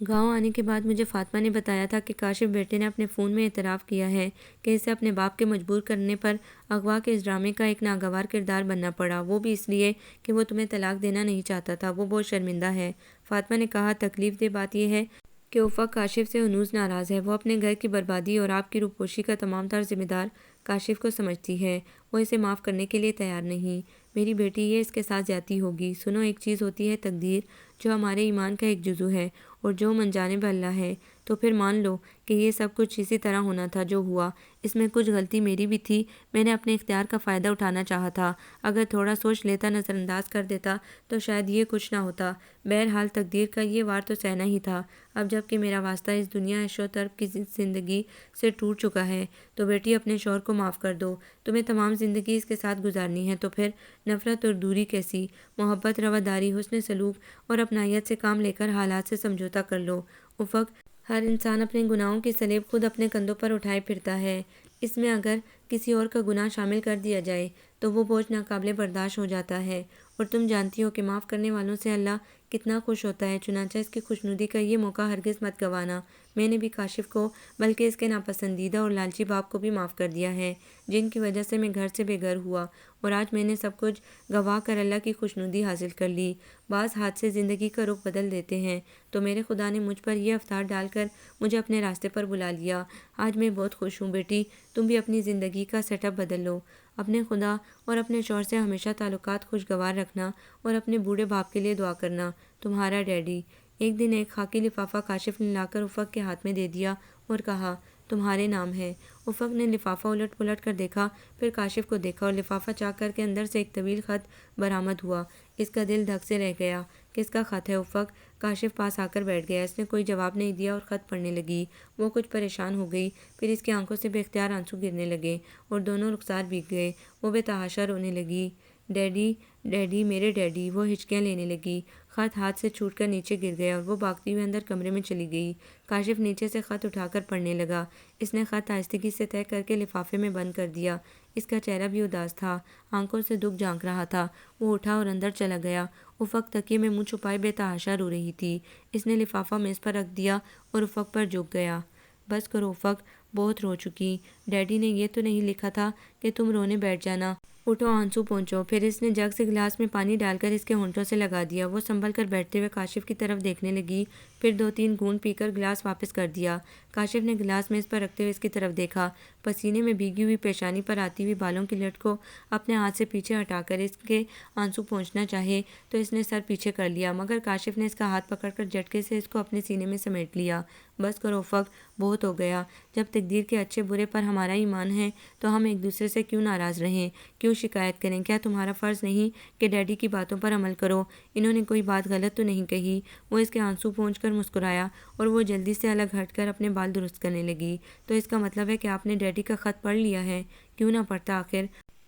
گاؤں آنے کے بعد مجھے فاطمہ نے بتایا تھا کہ کاشف بیٹے نے اپنے فون میں اعتراف کیا ہے کہ اسے اپنے باپ کے مجبور کرنے پر اغوا کے اس ڈرامے کا ایک ناگوار کردار بننا پڑا، وہ بھی اس لیے کہ وہ تمہیں طلاق دینا نہیں چاہتا تھا، وہ بہت شرمندہ ہے۔ فاطمہ نے کہا، تکلیف دہ بات یہ ہے کہ افق کاشف سے ہنوز ناراض ہے۔ وہ اپنے گھر کی بربادی اور آپ کی روپوشی کا تمام تر ذمہ دار کاشف کو سمجھتی ہے۔ وہ اسے معاف کرنے کے لیے تیار نہیں۔ میری بیٹی، یہ اس کے ساتھ زیادتی ہوگی۔ سنو، ایک چیز ہوتی ہے تقدیر، جو ہمارے ایمان کا ایک جزو ہے اور جو من جانب اللہ ہے، تو پھر مان لو کہ یہ سب کچھ اسی طرح ہونا تھا جو ہوا۔ اس میں کچھ غلطی میری بھی تھی۔ میں نے اپنے اختیار کا فائدہ اٹھانا چاہا تھا۔ اگر تھوڑا سوچ لیتا، نظر انداز کر دیتا تو شاید یہ کچھ نہ ہوتا۔ بہرحال تقدیر کا یہ وار تو سہنا ہی تھا۔ اب جب کہ میرا واسطہ اس دنیا عیش و طرب کی زندگی سے ٹوٹ چکا ہے تو بیٹی، اپنے شوہر کو معاف کر دو۔ تمہیں تمام زندگی اس کے ساتھ گزارنی ہے تو پھر نفرت اور دوری کیسی؟ محبت، رواداری، حسن سلوک اور اپنائیت سے کام لے کر حالات سے سمجھوتا کر لو۔ افق، ہر انسان اپنے گناہوں کی سلیب خود اپنے کندھوں پر اٹھائے پھرتا ہے۔ اس میں اگر کسی اور کا گناہ شامل کر دیا جائے تو وہ بوجھ ناقابل برداشت ہو جاتا ہے، اور تم جانتی ہو کہ معاف کرنے والوں سے اللہ کتنا خوش ہوتا ہے۔ چنانچہ اس کی خوشنودی کا یہ موقع ہرگز مت گنوانا۔ میں نے بھی کاشف کو، بلکہ اس کے ناپسندیدہ اور لالچی باپ کو بھی معاف کر دیا ہے، جن کی وجہ سے میں گھر سے بے گھر ہوا، اور آج میں نے سب کچھ گنوا کر اللہ کی خوشنودی حاصل کر لی۔ بعض حادثے زندگی کا رخ بدل دیتے ہیں، تو میرے خدا نے مجھ پر یہ افطار ڈال کر مجھے اپنے راستے پر بلا لیا۔ آج میں بہت خوش ہوں۔ بیٹی، تم بھی اپنی زندگی کا سیٹ اپ بدل لو۔ اپنے خدا اور اپنے شوہر سے ہمیشہ تعلقات خوشگوار رکھنا اور اپنے بوڑھے باپ کے لیے دعا کرنا۔ تمہارا ڈیڈی۔ ایک دن ایک خاکی لفافہ کاشف نے لا کر افق کے ہاتھ میں دے دیا اور کہا، تمہارے نام ہے۔ افق نے لفافہ الٹ پلٹ کر دیکھا، پھر کاشف کو دیکھا، اور لفافہ چاک کر کے اندر سے ایک طویل خط برآمد ہوا۔ اس کا دل دھک سے رہ گیا۔ کس کا خط ہے افق؟ کاشف پاس آ کر بیٹھ گیا۔ اس نے کوئی جواب نہیں دیا اور خط پڑھنے لگی۔ وہ کچھ پریشان ہو گئی، پھر اس کی آنکھوں سے بے اختیار آنسو گرنے لگے اور دونوں رخسار بھیگ گئے۔ وہ بے تحاشا رونے لگی۔ ڈیڈی، ڈیڈی، میرے ڈیڈی۔ وہ ہچکیاں لینے لگی۔ خط ہاتھ سے چھوٹ کر نیچے گر گیا اور وہ بھاگتی ہوئے اندر کمرے میں چلی گئی۔ کاشف نیچے سے خط اٹھا کر پڑھنے لگا۔ اس نے خط آہستگی سے طے کر کے لفافے میں بند کر دیا۔ اس کا چہرہ بھی اداس تھا، آنکھوں سے دکھ جھانک رہا تھا۔ وہ اٹھا اور اندر چلا گیا۔ افق تکیے میں منہ چھپائے بے تحاشا رو رہی تھی۔ اس نے لفافہ میز پر رکھ دیا اور افق پر جھک گیا۔ بس کرو افق، بہت رو چکی۔ ڈیڈی نے یہ تو نہیں لکھا تھا کہ تم رونے بیٹھ جانا۔ اٹھو، آنسو پونچھو۔ پھر اس نے جگ سے گلاس میں پانی ڈال کر اس کے ہونٹوں سے لگا دیا۔ وہ سنبھل کر بیٹھتے ہوئے کاشف کی طرف دیکھنے لگی، پھر 2-3 گھونٹ پی کر گلاس واپس کر دیا۔ کاشف نے گلاس میز پر رکھتے ہوئے اس کی طرف دیکھا۔ پسینے میں بھیگی ہوئی پیشانی پر آتی ہوئی بالوں کی لٹ کو اپنے ہاتھ سے پیچھے ہٹا کر اس کے آنسو پونچھنا چاہے تو اس نے سر پیچھے کر لیا، مگر کاشف نے اس کا ہاتھ پکڑ کر جھٹکے سے اس کو اپنے سینے میں سمیٹ لیا۔ بس کرو افق، بہت ہو گیا۔ جب تقدیر کے اچھے برے پر ہمارا ایمان ہے تو ہم ایک دوسرے سے کیوں ناراض رہیں، کیوں شکایت کریں؟ کیا تمہارا فرض نہیں کہ ڈیڈی کی باتوں پر عمل کرو؟ انہوں نے کوئی بات غلط تو نہیں کہی؟ وہ اس کے آنسو پونچھ کر مسکرایا اور وہ جلدی سے الگ ہٹ کر اپنے بال درست کرنے لگی۔ تو اس کا مطلب ہے کہ آپ نے ڈیڈی کا خط پڑھ لیا ہے؟ کیوں نہ پڑھتا، آخر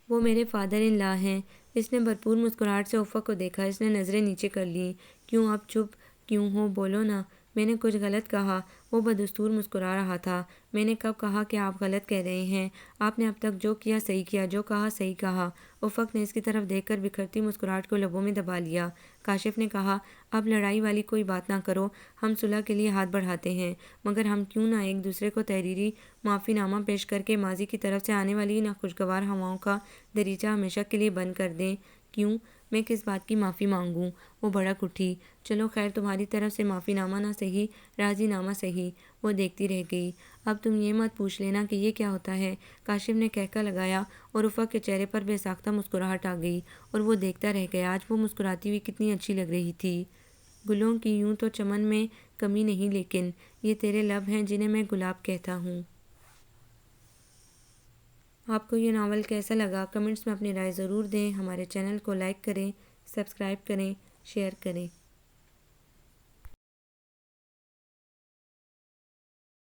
وہ میرے فادر ان لا ہیں۔ اس نے بھرپور مسکراہٹ سے افق کو دیکھا۔ اس نے نظریں نیچے کر لیں۔ کیوں اب چپ کیوں ہو؟ بولو نا۔ میں نے کچھ غلط کہا؟ وہ بدستور مسکرا رہا تھا۔ میں نے کب کہا کہ آپ غلط کہہ رہے ہیں؟ آپ نے اب تک جو کیا صحیح کیا، جو کہا صحیح کہا۔ افق نے اس کی طرف دیکھ کر بکھرتی مسکراہٹ کو لبوں میں دبا لیا۔ کاشف نے کہا، اب لڑائی والی کوئی بات نہ کرو، ہم صلح کے لیے ہاتھ بڑھاتے ہیں، مگر ہم کیوں نہ ایک دوسرے کو تحریری معافی نامہ پیش کر کے ماضی کی طرف سے آنے والی ناخوشگوار ہواؤں کا دریچہ ہمیشہ کے لیے بند کر دیں؟ کیوں؟ میں کس بات کی معافی مانگوں؟ وہ بھڑک اٹھی۔ چلو خیر، تمہاری طرف سے معافی نامہ نہ صحیح، راضی نامہ صحیح۔ وہ دیکھتی رہ گئی۔ اب تم یہ مت پوچھ لینا کہ یہ کیا ہوتا ہے، کاشف نے کہکا لگایا اور افق کے چہرے پر بے ساختہ مسکراہٹ آ گئی اور وہ دیکھتا رہ گیا۔ آج وہ مسکراتی ہوئی کتنی اچھی لگ رہی تھی۔ گلوں کی یوں تو چمن میں کمی نہیں، لیکن یہ تیرے لب ہیں جنہیں میں گلاب کہتا ہوں۔ آپ کو یہ ناول کیسا لگا؟ کمنٹس میں اپنی رائے ضرور دیں۔ ہمارے چینل کو لائک کریں، سبسکرائب کریں، شیئر کریں۔